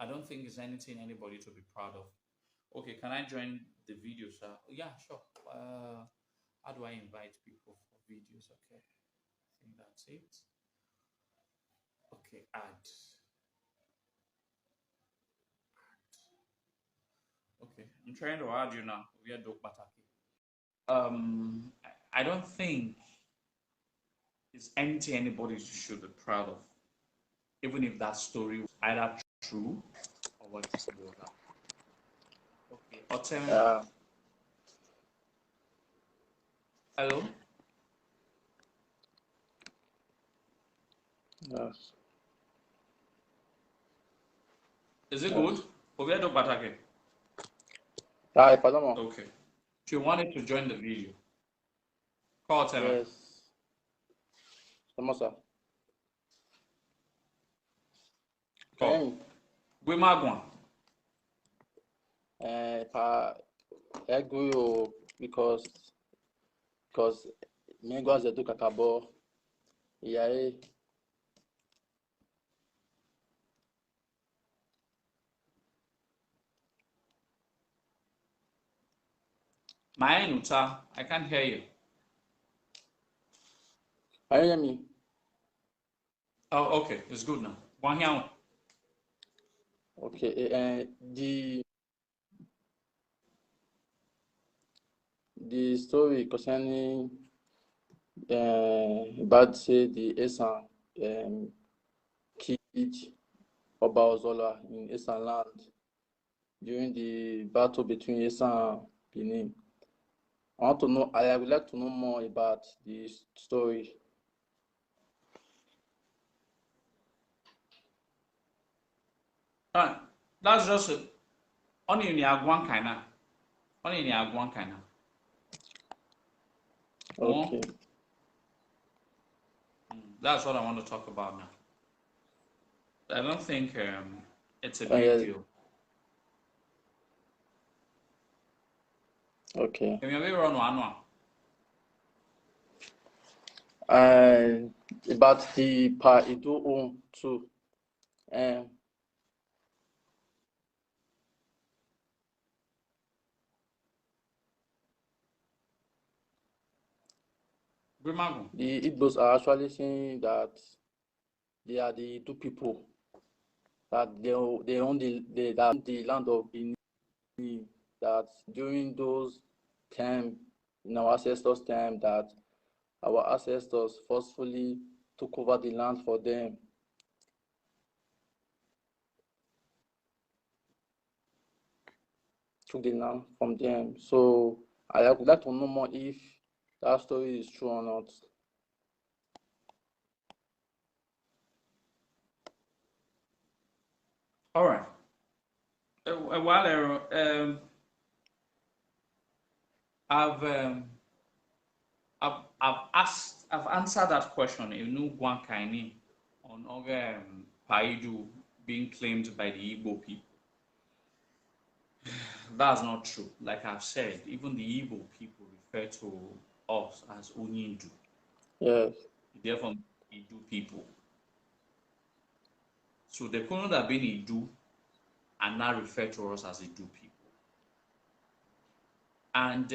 I don't think it's anything anybody to be proud of. Okay, can I join the video, sir? Yeah, sure. How do I invite people for videos? Okay, I think that's it. Okay, add. Okay, I'm trying to add you now. We are Dok Bataki. I don't think it's anything anybody should be proud of, even if that story was either true or what is the other. Okay, Otem. Hello. Yes. Is it good? We are Dok Bataki. Hi, pardon. Okay. If you wanted to join the video, call Otem. Yes. Samosa. Call. Gwimagwan. I agree because me go as a do kakabo. Yeah. My Nuta, I can't hear you. Can you hear me? Oh, okay, it's good now. One here. Okay. The story concerning about say the Esan killed Oba Ozolua in Esan land during the battle between Esan and Benin. I would like to know more about the story. That's just only in the Agwan kind of. Okay. That's what I want to talk about now. I don't think it's a big deal. Okay. Can you run one? And about the part you do own too. The Igbos are actually saying that they are the two people that they own the land of Benin. That during those time, in our ancestors' time, that our ancestors forcefully took over the land for them. Took the land from them. So I would like to know more if that story is true or not. All right. While I've answered that question. One kind on Paidu being claimed by the Igbo people. That's not true. Like I've said, even the Igbo people refer to us as Onyindu. Yes. They're from Idu people. So they couldn't have been Idu and now refer to us as Idu people. And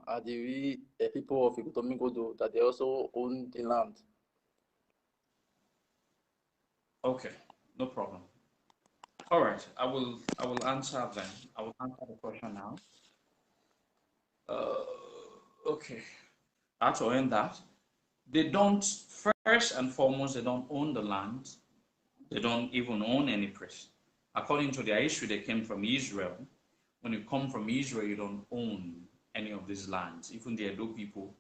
are the people of Ikotomigodo that they also own the land? Okay, no problem. All right, I will answer then. I will answer the question now. Okay, I have to end that. They don't, first and foremost, they don't own the land. They don't even own any priest. According to their history, they came from Israel. When you come from Israel, you don't own any of these lands. Even the Edo people,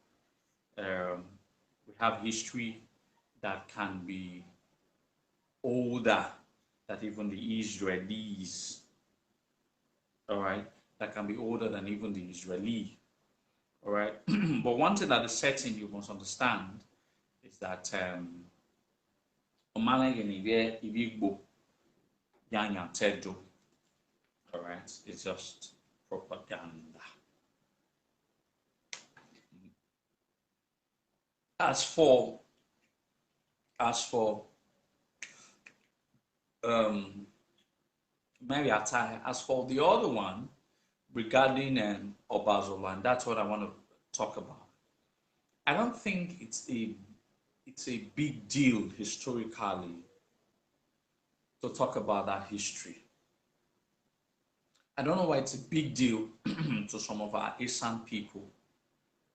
we have history that can be older than even the Israelis. All right, that can be older than even the Israeli. All right, but one thing that is certain you must understand is that all right, it's just propaganda. As for Mary Atai, as for the other one regarding Ozolua, and that's what I want to talk about. I don't think it's a big deal historically to talk about that history. I don't know why it's a big deal to some of our Eastern people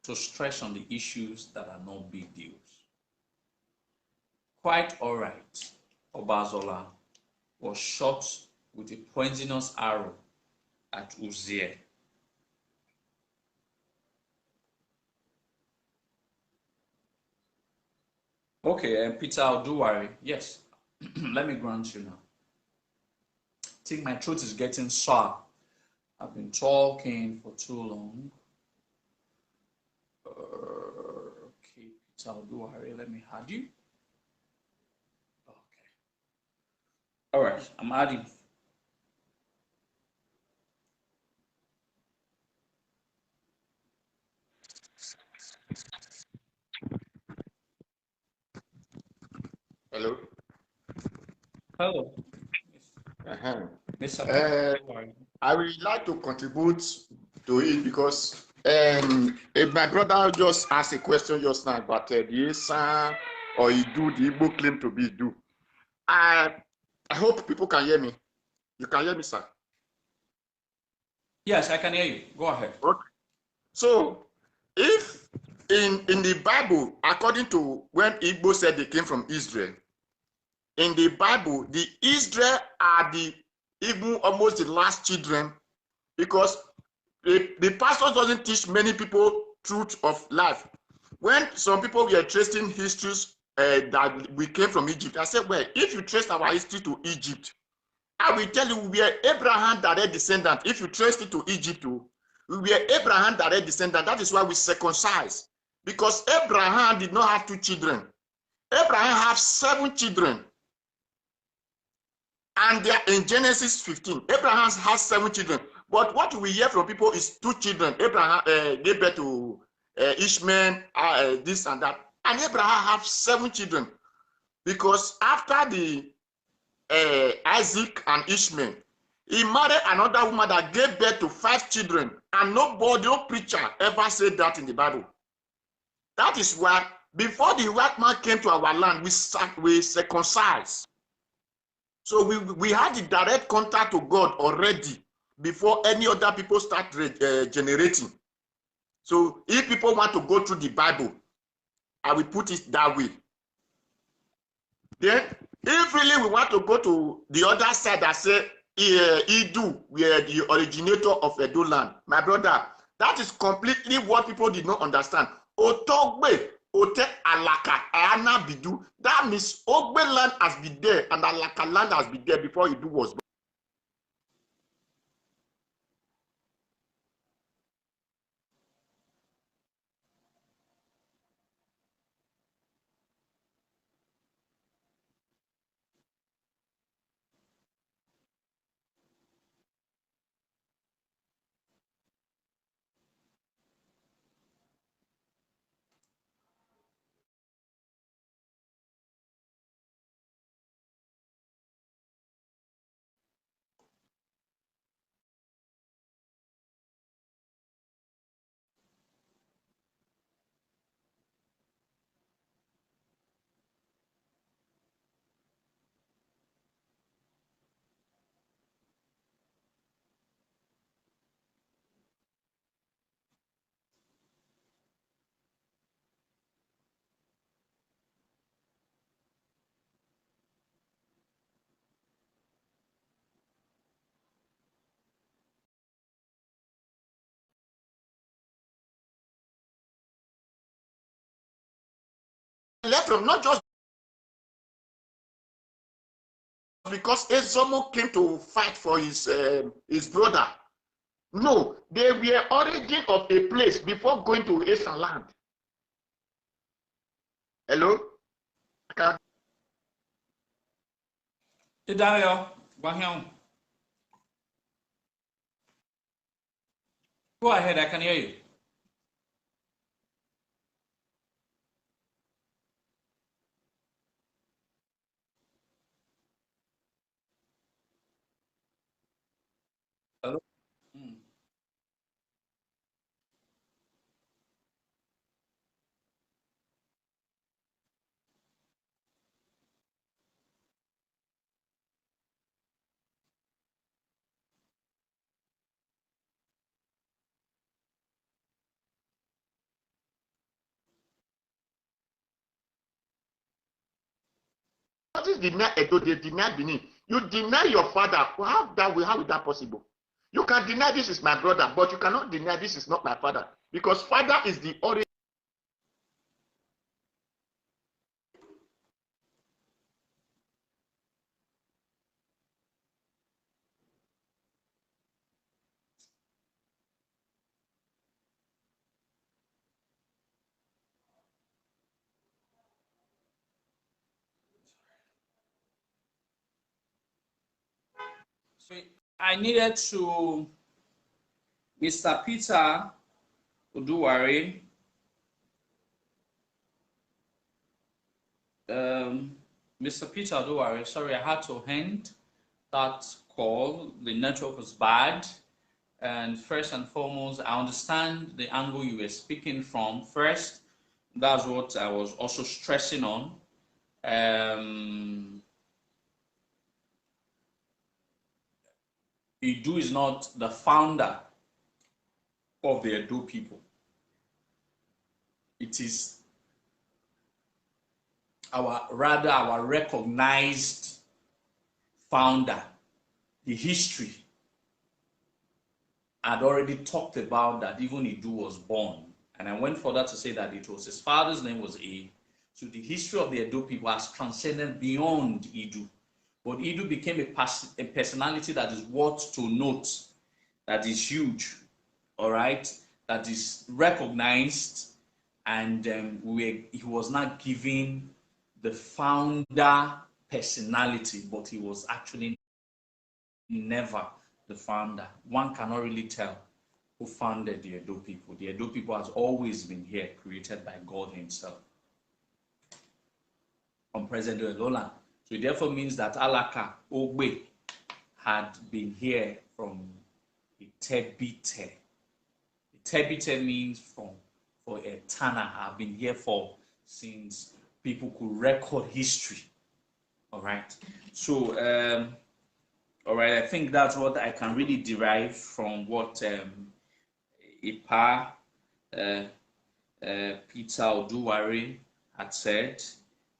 to stress on the issues that are not big deals. Quite all right, Ozolua was shot with a poisonous arrow at Uzier. Okay, Peter Izoduwa, yes, let me grant you now. I think my throat is getting sore. I've been talking for too long. Okay, Peter Izoduwa, let me add you. Okay. All right, I'm adding. Hello. Hello. Mr. I would like to contribute to it because my brother just asked a question just now about the Esa or Idu, the Igbo claim to be Idu. I hope people can hear me. You can hear me, sir? Yes, I can hear you. Go ahead. Okay. So, if in the Bible, according to when Igbo said they came from Israel, in the Bible, the Israel are even almost the last children, because the pastor doesn't teach many people truth of life. When some people were tracing histories that we came from Egypt, I said, well, if you trace our history to Egypt, I will tell you we are Abraham direct descendant. If you trace it to Egypt, we are Abraham direct descendant. That is why we circumcise, because Abraham did not have 2 children. Abraham has 7 children. And they are in Genesis 15. Abraham has 7 children. But what we hear from people is 2 children. Abraham gave birth to Ishmael, this and that. And Abraham have 7 children. Because after the Isaac and Ishmael, he married another woman that gave birth to 5 children. And nobody, no preacher ever said that in the Bible. That is why before the white man came to our land, we circumcised. So we had the direct contact to God already before any other people start generating. So if people want to go through the Bible, I will put it that way. Then, if really we want to go to the other side that say Idu, we are the originator of Edo land, my brother, that is completely what people did not understand. Otogbe, Ote Alaka, Ayana Bidu, that means Ogbe land has been there and Alaka land has been there before Idu was born. Left from not just because Ezomo came to fight for his brother. No, they were origin of a place before going to Eastern land. Hello? Go ahead, I can hear you. Hello? What is deny Edo? They deny Benin. You deny your father. How is that possible? You can deny this is my brother, but you cannot deny this is not my father. Because father is the origin. So I needed to Mr. Peter Oduwari. Mr. Peter Oduwari, sorry, I had to end that call. The network was bad. And first and foremost, I understand the angle you were speaking from. First, that's what I was also stressing on. Idu is not the founder of the Edo people. It is our recognized founder. The history had already talked about that even Idu was born. And I went further to say that it was his father's name was E. So the history of the Edo people has transcended beyond Idu. But Idu became a personality that is worth to note, that is huge, all right, that is recognized, and he was not given the founder personality, but he was actually never the founder. One cannot really tell who founded the Edo people. The Edo people has always been here, created by God himself on present-day Edo land. So it therefore means that Alaka, Ogbe, had been here from Itebite. Itebite means for eternal. I've been here for since people could record history. All right. So, all right, I think that's what I can really derive from what Ipa Peter Oduwari had said.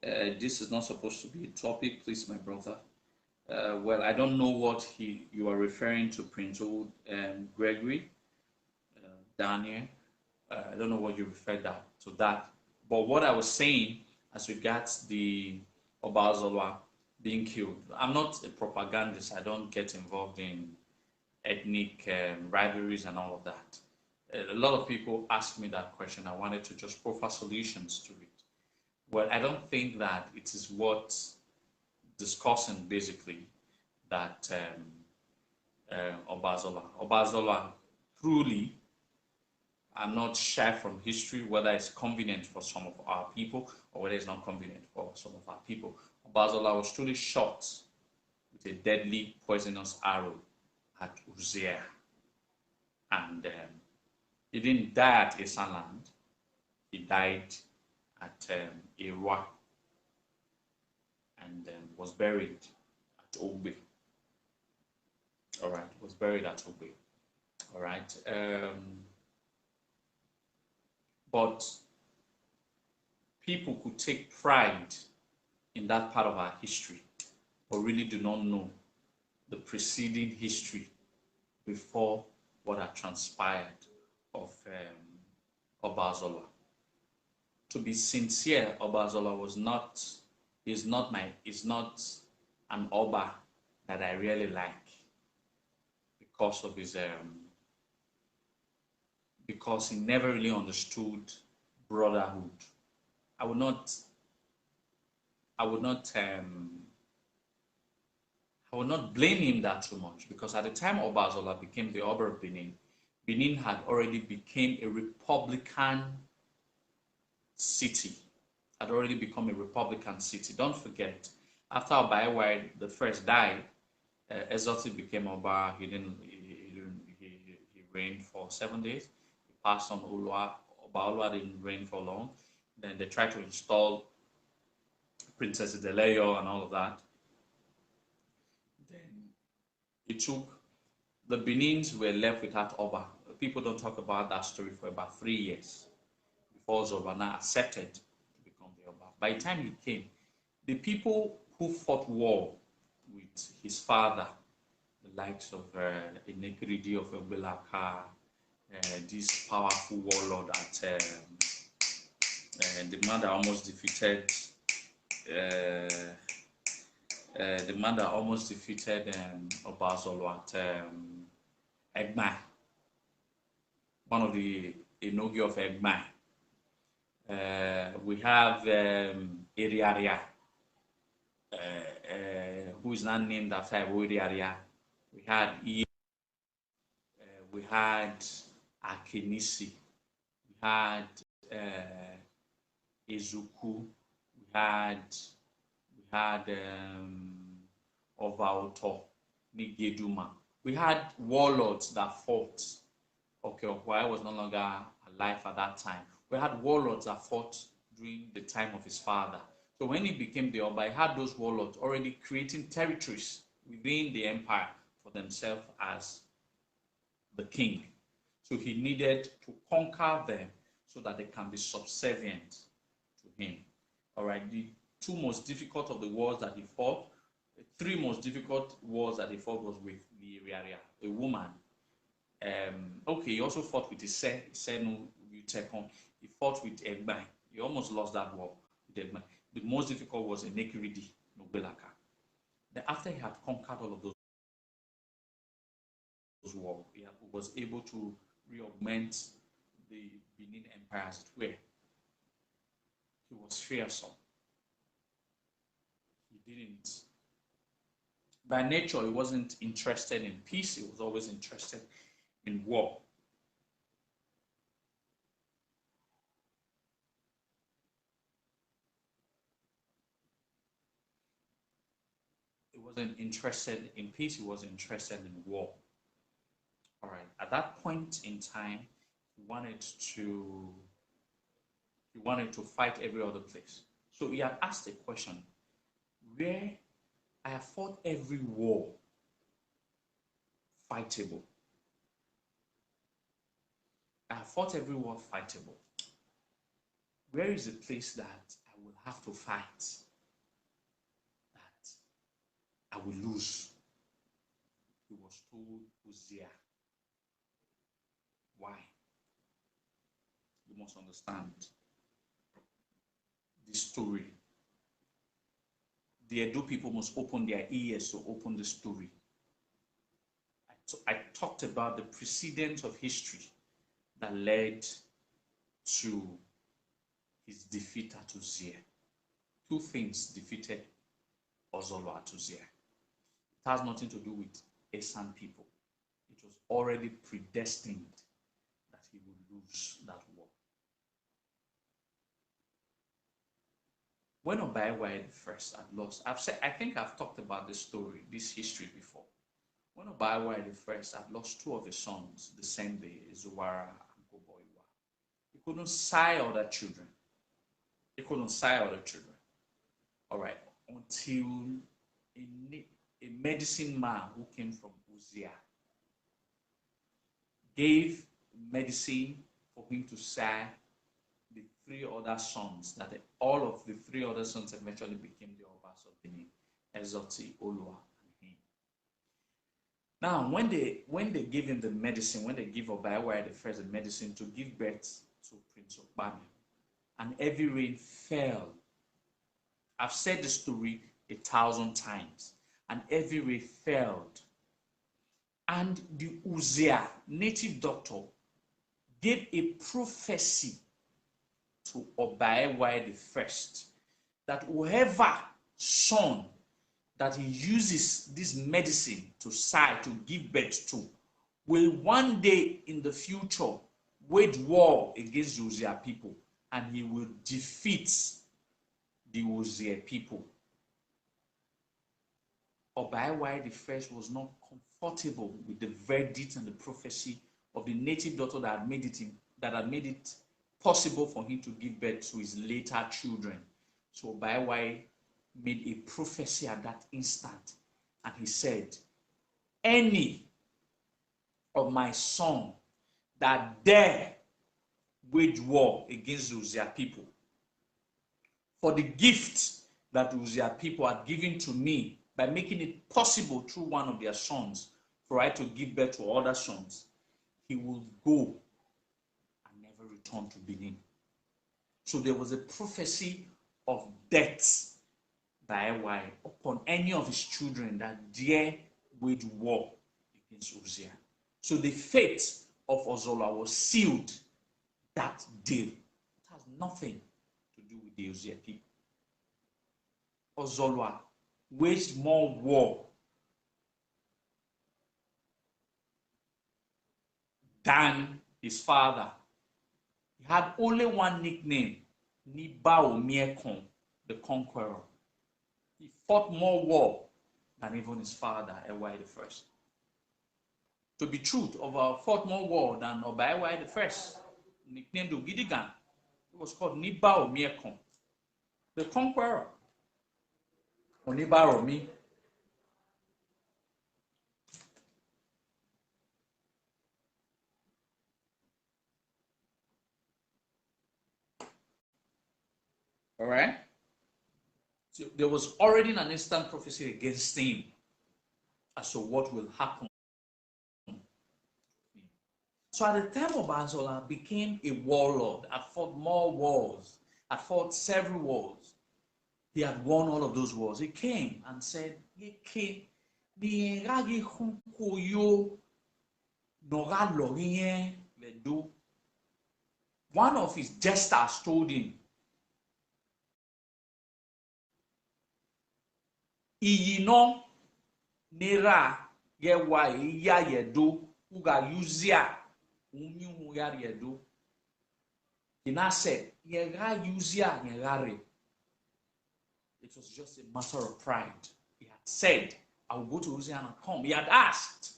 This is not supposed to be a topic, please, my brother. Well, I don't know what you are referring to, Prince Gregory, Daniel. I don't know what you referred to that. But what I was saying as regards the Ozolua being killed, I'm not a propagandist. I don't get involved in ethnic rivalries and all of that. A lot of people ask me that question. I wanted to just proffer solutions to it. Well, I don't think that it is worth discussing basically that Ozolua truly, I'm not shy from history, whether it's convenient for some of our people or whether it's not convenient for some of our people. Ozolua was truly shot with a deadly poisonous arrow at Uzziah. And he didn't die at Esaland, he died at Irwa and was buried at Ogbe. All right, was buried at Ogbe. All right. But people could take pride in that part of our history, but really do not know the preceding history before what had transpired of Ozolua. To be sincere, Ozolua is not an Oba that I really like because of his because he never really understood brotherhood. I would not blame him that too much, because at the time Ozolua became the Oba of Benin, Benin had already become a republican city. Don't forget, after Oba the first died, Ezoti became Oba. He reigned for 7 days. He passed on Olua. Oba Olua didn't reign for long. Then they tried to install Princess Ideleyo and all of that. Then it took, the Benins were left without Oba. People don't talk about that story for about 3 years before Zobana accepted to become the Oba. By the time he came, the people who fought war with his father, the likes of Inekridi of Obelaka, this powerful warlord at the man that almost defeated Ozolua at Egbai, one of the Enogi of Egbai. We have Iriaria, who is not named after Iriaria. We had Akenisi, we had Ezuku, we had Ovaoto, Nigeduma. We had warlords that fought. Okay, Okwai was no longer alive at that time. We had warlords that fought during the time of his father. So when he became the Oba, he had those warlords already creating territories within the empire for themselves as the king. So he needed to conquer them so that they can be subservient to him. All right, the two most difficult of the wars that he fought, the three most difficult wars that he fought was with the Iriaria, a woman. Okay, he also fought with Isenu Utekon. He fought with Egbai. He almost lost that war with Egbai. The most difficult was Enekridi Nobelaka. Then after he had conquered all of those wars, he was able to re-augment the Benin Empire as it were. He was fearsome. He didn't By nature, he wasn't interested in peace. He was always interested in war. He wasn't interested in peace. He was interested in war. All right. At that point in time, he wanted to fight every other place. So he had asked a question: where I have fought every war fightable. I have fought every war fightable. Where is the place that I will have to fight that I will lose? He was told Uzziah. Why? You must understand the story. The Edo people must open their ears to open the story. I talked about the precedent of history that led to his defeat at Uzziah. Two things defeated Ozolua at Uzziah. It has nothing to do with Esan people. It was already predestined that he would lose that war. When Obaewa first had lost, I think I've talked about this story, this history before. When Obaewa first had lost two of his sons the same day, Izoduwa and Goboiwa, he couldn't sire other children. All right, until a medicine man who came from Uzziah gave medicine for him to sire the three other sons, that all of the three other sons eventually became the Obas of Benin: Ozolua, and him. Now, when they gave him the medicine, when they give Obaewa the medicine to give birth to Prince Okpami, and heavy rain fell. I've said the story 1,000 times. And heavy rain fell. And the Uzziah, native doctor, gave a prophecy to Obaewa the first that whoever son that he uses this medicine to sire, to give birth to, will one day in the future wage war against the Uzziah people, and he will defeat the Uzziah people. Obaewa the first was not comfortable with the verdict and the prophecy of the native daughter that had made it possible for him to give birth to his later children. So Obaewa made a prophecy at that instant, and he said, any of my son that dare wage war against the Uzziah people, for the gift that the Uzziah people had given to me by making it possible through one of their sons for I to give birth to other sons, he will go and never return to Benin. So there was a prophecy of death by Ewa upon any of his children that dare wage war against Uzziah. So the fate of Ozolua was sealed that day. It has nothing to do with the Uzziah people. Ozolua waged more war than his father. He had only one nickname, Nibaomiekon, the conqueror. He fought more war than even his father, Ewa the first. To be true, fought more war than Obaewa the first, nicknamed Ogidigan. It was called Nibaomiekon, the conqueror. Onibaromi. All right. So there was already an instant prophecy against him as to what will happen. So at the time of Ozolua became a warlord, had fought more wars, had fought several wars. He had won all of those wars. He came and said, one of his jesters told him, Iyino nera ye wa ya yedo uga uzia unyu ya yedo. Ina said ye ga uzia ye gare. It was just a matter of pride. He had said, I will go to Uzziah and come. He had asked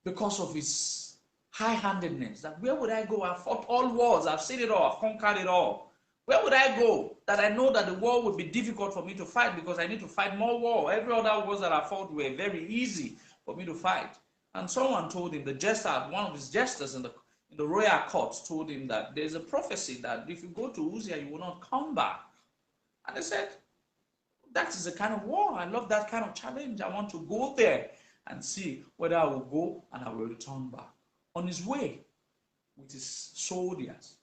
because of his high-handedness that where would I go? I've fought all wars. I've seen it all. I've conquered it all. Where would I go that I know that the war would be difficult for me to fight because I need to fight more war? Every other wars that I fought were very easy for me to fight. And someone told him, the jester, one of his jesters in the royal court told him that there's a prophecy that if you go to Uzziah, you will not come back. And they said, that is the kind of war. I love that kind of challenge. I want to go there and see whether I will go and I will return back. On his way with his soldiers,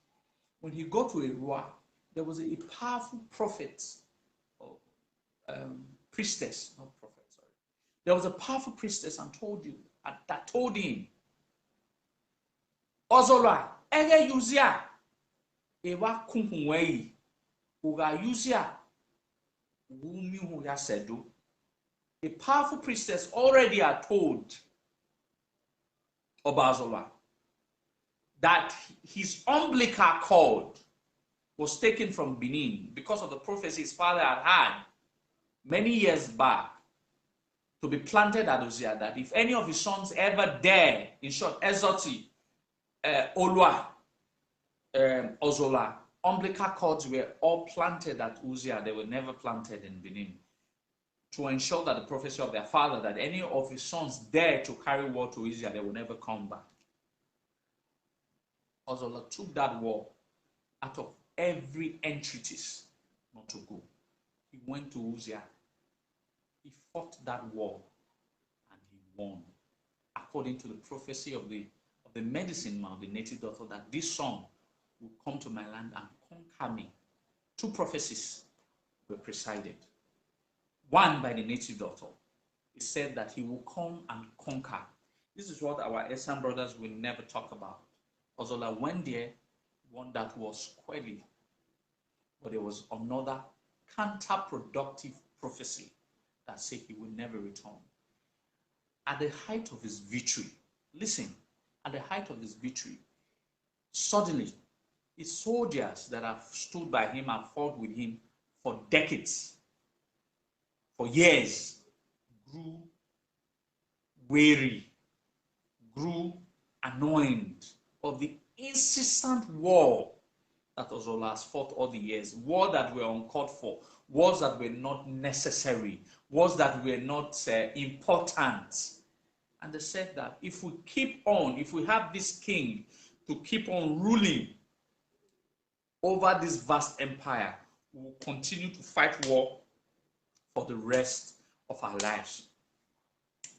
when he got to a war, there was a powerful prophet, or priestess, not prophet, sorry. There was a powerful priestess that told him, Ozolua, ege Uzziah, ewa kunkunwei, uga Uzziah. A powerful priestess already had told Ozolua that his umbilical cord was taken from Benin because of the prophecy his father had many years back to be planted at Uzziah, that if any of his sons ever dare, in short, Ezoti, Olua, Ozolua, umbilical cords were all planted at Uzziah. They were never planted in Benin, to ensure that the prophecy of their father, that any of his sons dare to carry war to Uzziah, they will never come back. Ozolua took that war out of every entreaties not to go. He went to Uzziah. He fought that war and he won. According to the prophecy of the medicine man, the native doctor, that this son will come to my land and conquer me. Two prophecies were presided. One by the native doctor. He said that he will come and conquer. This is what our Esan brothers will never talk about. Ozolua went there, one that was squarely, but there was another counterproductive prophecy that said he will never return. At the height of his victory, listen, at the height of his victory, suddenly, his soldiers that have stood by him and fought with him for decades, for years, grew weary, grew annoyed of the incessant war that Ozolua has fought all the years, wars that were uncalled for, wars that were not necessary, wars that were not important. And they said that if we keep on, if we have this king to keep on ruling over this vast empire, we will continue to fight war for the rest of our lives.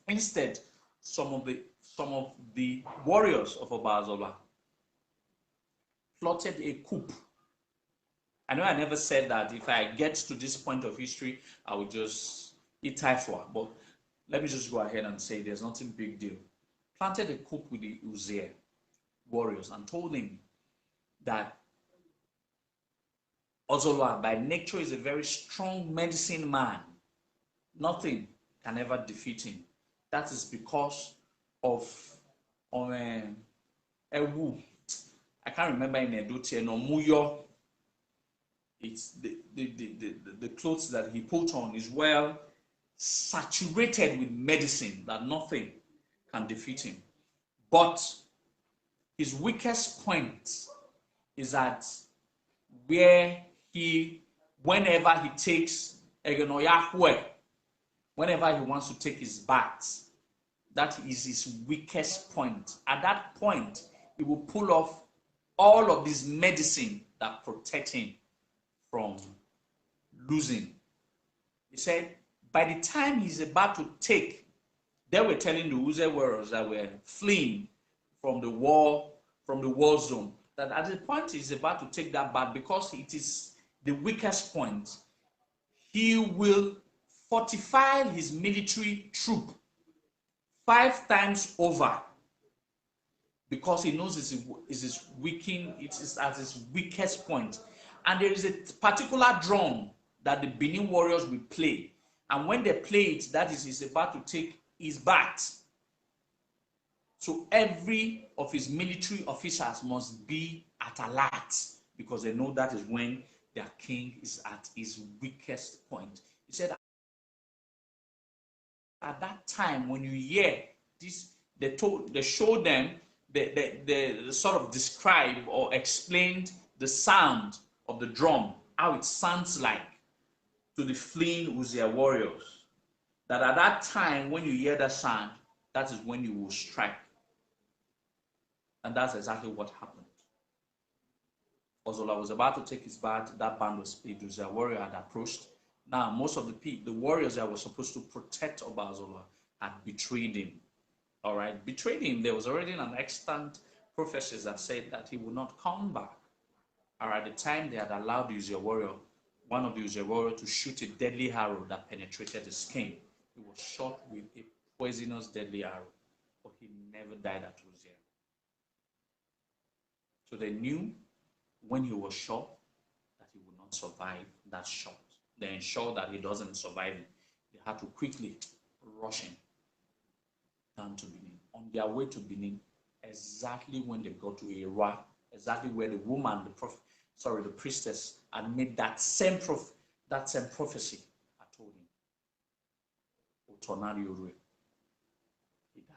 Instead, some of the warriors of Ozolua plotted a coup. I know I never said that if I get to this point of history, I will just eat Taifua, but let me just go ahead and say there's nothing big deal. Planted a coup with the Uzziah warriors and told him that Ozolua by nature is a very strong medicine man. Nothing can ever defeat him. That is because of Ewu. I can't remember in Edotie, no Muyo. It's the clothes that he put on is well saturated with medicine that nothing can defeat him. But his weakest point is that whenever he takes whenever he wants to take his bath, that is his weakest point. At that point, he will pull off all of this medicine that protect him from losing. He said, by the time he's about to take, they were telling the Uzziah warriors that were fleeing from the war zone, that at the point he's about to take that bath, because it is the weakest point, he will fortify his military troop 5 times over, because he knows it is at his weakest point. And there is a particular drum that the Benin warriors will play. And when they play it, that is, he's about to take his bath. So every of his military officers must be at alert, because they know that is when their king is at his weakest point. He said, at that time, when you hear this, they showed them, they sort of described or explained the sound of the drum, how it sounds like to the fleeing Uzziah warriors. That at that time, when you hear that sound, that is when you will strike. And that's exactly what happened. Ozolua was about to take his bath. That band was played. Uzziah warrior had approached. Now, most of the warriors that were supposed to protect Ozolua had betrayed him. All right, betrayed him. There was already an extant prophecies that said that he would not come back. All right, at the time they had allowed the Uzziah warrior, one of the Uzziah warrior, to shoot a deadly arrow that penetrated his skin. He was shot with a poisonous deadly arrow, but he never died at Uzziah. So they knew when he was shot that he would not survive that shot. They ensured that he doesn't survive it. They had to quickly rush him down to Benin. On their way to Benin, exactly when they got to Iraq, exactly where the woman, the priestess, had made that same prophecy, I told him, Otonari, he died.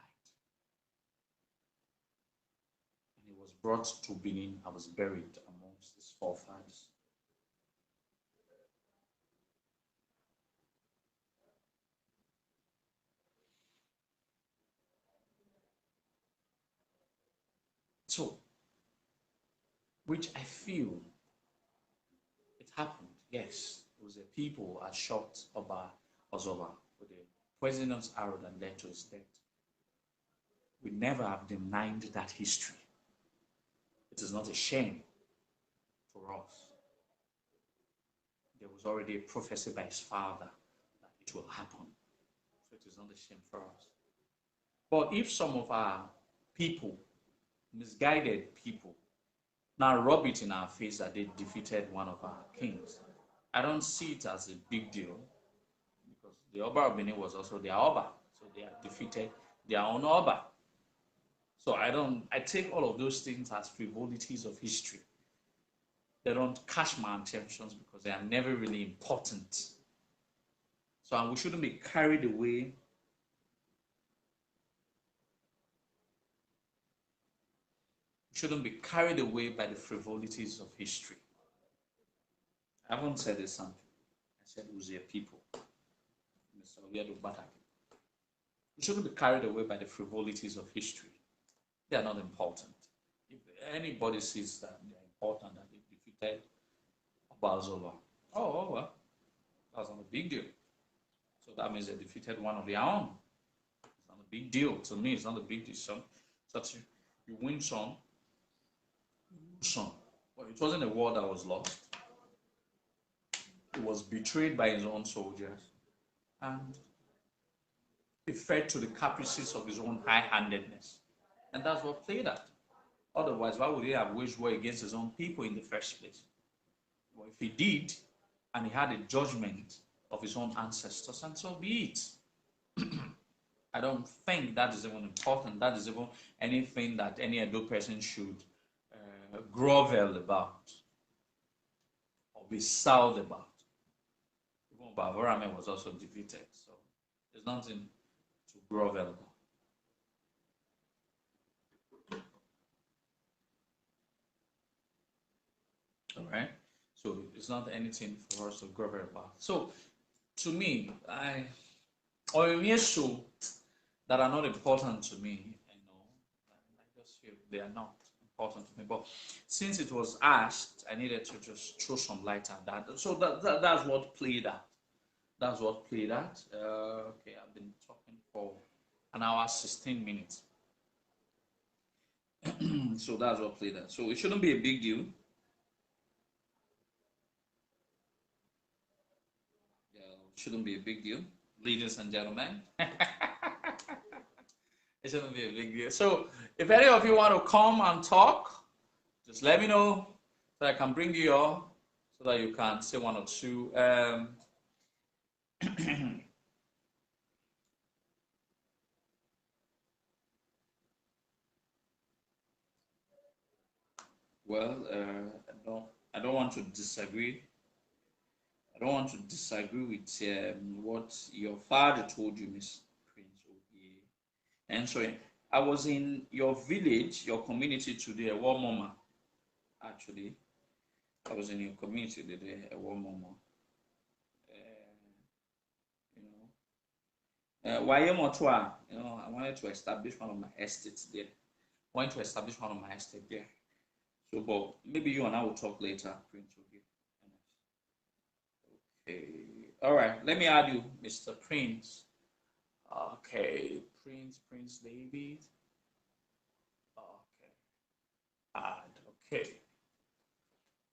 And he was brought to Benin. I was buried amongst his forefathers. So, which I feel it happened, yes. It was the people had shot Ozolua with a poisonous arrow that led to his death. We never have denied that history. It is not a shame for us. There was already a prophecy by his father that it will happen. So it is not a shame for us. But if some of our people, misguided people, now rub it in our face that they defeated one of our kings, I don't see it as a big deal, because the Oba of Benin was also their Oba, so they have defeated their own Oba. So I take all of those things as frivolities of history. They don't catch my attentions because they are never really important. So we shouldn't be carried away. Shouldn't be carried away by the frivolities of history. I haven't said this something. I said Uzziah people. We shouldn't be carried away by the frivolities of history. They are not important. If anybody sees that they are important, that they defeated Ozolua, oh well, that's not a big deal. So that means they defeated one of their own. It's not a big deal. To me, it's not a big deal. Such you win some, some. Well, it wasn't a war that was lost. He was betrayed by his own soldiers, and he fed to the caprices of his own high-handedness. And that's what played out. Otherwise, why would he have waged war against his own people in the first place? Well, if he did, and he had a judgment of his own ancestors, and so be it. I don't think that is even important. That is even anything that any adult person should grovel about or be sound about. Even Bavorame was also defeated, so there's nothing to grovel about. All right, so it's not anything for us to grovel about. So, to me, or issue that are not important to me, I just feel they are not important to me. But since it was asked, I needed to just throw some light on that. So that's what played out. That's what played out. Okay, I've been talking for an hour, 16 minutes. So that's what played out. So it shouldn't be a big deal. Yeah, it shouldn't be a big deal, ladies and gentlemen. It shouldn't be a big deal. So if any of you want to come and talk, just let me know so I can bring you all so that you can say one or two. Well, I don't want to disagree. I don't want to disagree with what your father told you, Miss Prince Obie. And so I was in your village, your community today, a war mama. Actually, I was in your community today, a war mama. You why am I wanted to establish one of my estates there. I wanted to establish one of my estates there. So, but maybe you and I will talk later, Prince Obie. Okay. All right. Let me add you, Mr. Prince. Okay. Prince David. Okay. Add. Okay.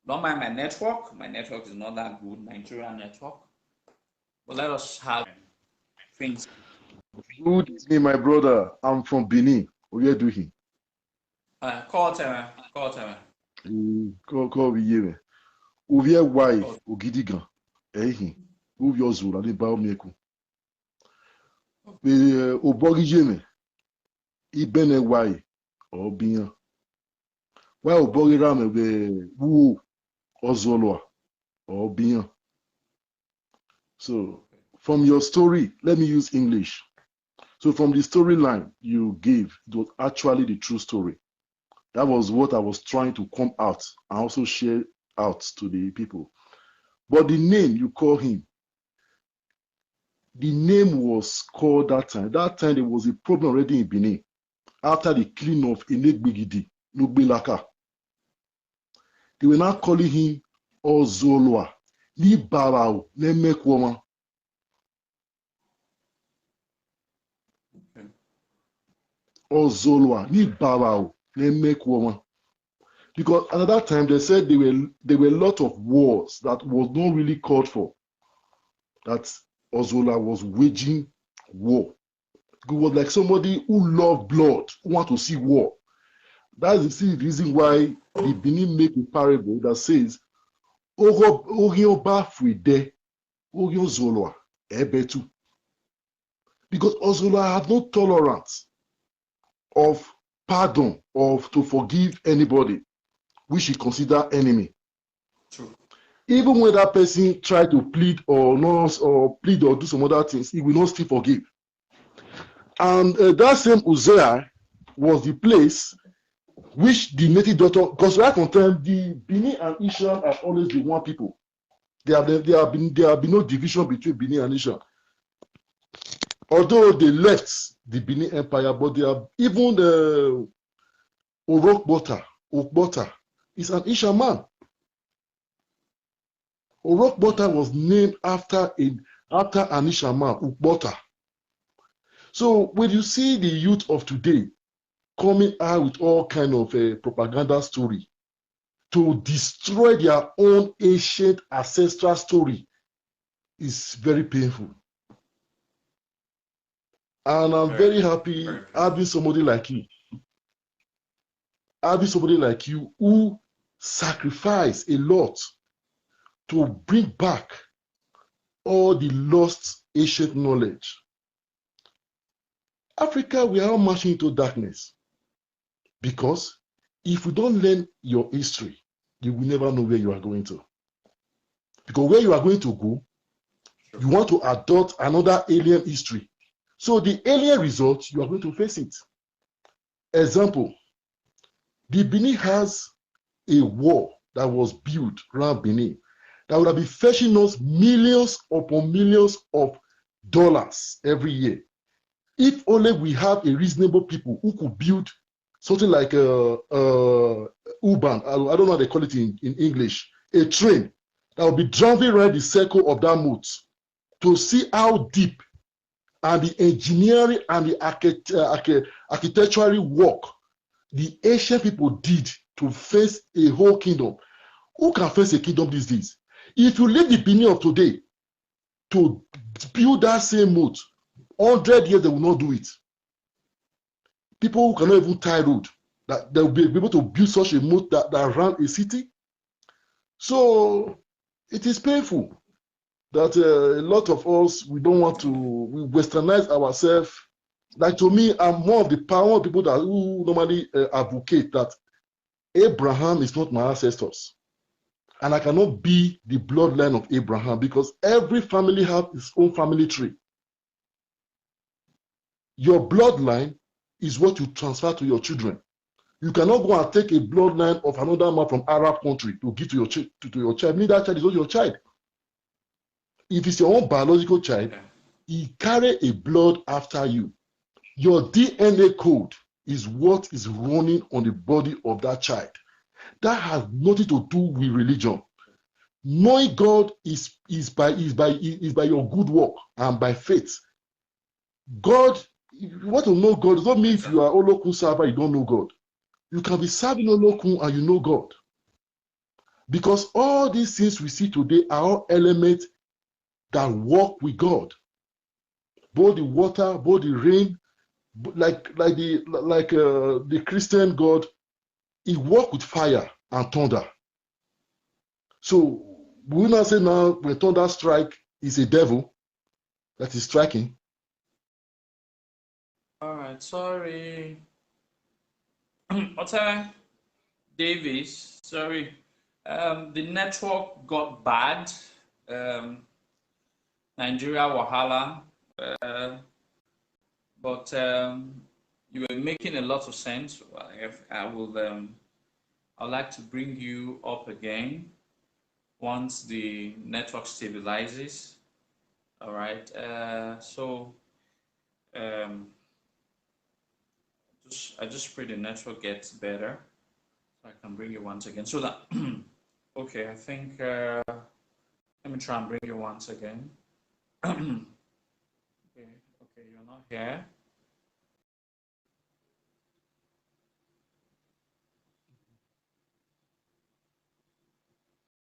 Don't mind my network. My network is not that good, Nigerian network. But let us have Prince. Good evening, my brother. I'm from Benin. What are you doing? Call time. Call time. Call me here. Ovie why Ogidigan. Ehi. Ovie Ozolua ni ba omieku. Obogi jeme. Ibene why Obiyan. Why Obogi rame be Wu Ozolua Obiyan. So from your story, let me use English. So from the storyline you gave, it was actually the true story. That was what I was trying to come out and also share out to the people. But the name you call him, the name was called that time. That time there was a problem already in Benin after the killing of Enegbigidi, Nugbilaka. They were now calling him Ozolua, Ni Barao, Nemekwoma. Ozolua, Ni Barao, Nemekwoma. Because at that time they said there were a lot of wars that was not really called for. That Ozolua was waging war. It was like somebody who loved blood, who want to see war. That's the reason why the Benin make a parable that says, Orioba Fride, Orio Zolua, Ebetu. Because Ozolua had no tolerance of pardon, of to forgive anybody which he consider enemy. True. Even when that person try to plead or not, or plead or do some other things, he will not still forgive. And that same Uzziah was the place which the native doctor, because right on time, the Benin and Ishan have always been one people. There have been no division between Benin and Ishan. Although they left the Benin Empire, but they are even the Okbota is an Ishan man. Orokbota was named after an Ishan man, Ukbota. So when you see the youth of today coming out with all kind of propaganda story to destroy their own ancient ancestral story, is very painful. And I'm very happy having somebody like you. Having somebody like you who sacrificed a lot to bring back all the lost ancient knowledge. Africa, we are all marching into darkness because if you don't learn your history, you will never know where you are going to. Because where you are going to go, you want to adopt another alien history. So the alien result, you are going to face it. Example, the Benin has a wall that was built around Benin that would have been fetching us millions upon millions of dollars every year. If only we have a reasonable people who could build something like U-Bahn, I don't know how they call it in English, a train that will be driving around the circle of that moat to see how deep and the engineering and the architectural work the ancient people did to face a whole kingdom. Who can face a kingdom these days? If you leave the Benin of today to build that same moat, 100 years they will not do it. People who cannot even tie road, that they will be able to build such a moat that ran a city. So it is painful. that a lot of us, we don't want to, we westernize ourselves. Like to me, I'm one of the power people that who normally advocate that Abraham is not my ancestors. And I cannot be the bloodline of Abraham because every family has its own family tree. Your bloodline is what you transfer to your children. You cannot go and take a bloodline of another man from Arab country to give to your, to your child. Meaning that child is not your child. If it's your own biological child, he carry a blood after you. Your DNA code is what is running on the body of that child. That has nothing to do with religion. Knowing God is by your good work and by faith. God, if you want to know God, it doesn't mean if you are Olokun server, you don't know God. You can be serving Olokun and you know God. Because all these things we see today are all elements that work with God. Both the water, both the rain, like the Christian God, he work with fire and thunder. So we will not say now when thunder strike is a devil that is striking. All right, sorry. Ote Davis, sorry. The network got bad. Nigeria Wahala. But you were making a lot of sense. I'd like to bring you up again once the network stabilizes. All right. I just pray the network gets better, so I can bring you once again. So that okay, I think let me try and bring you once again. Okay, you're not here.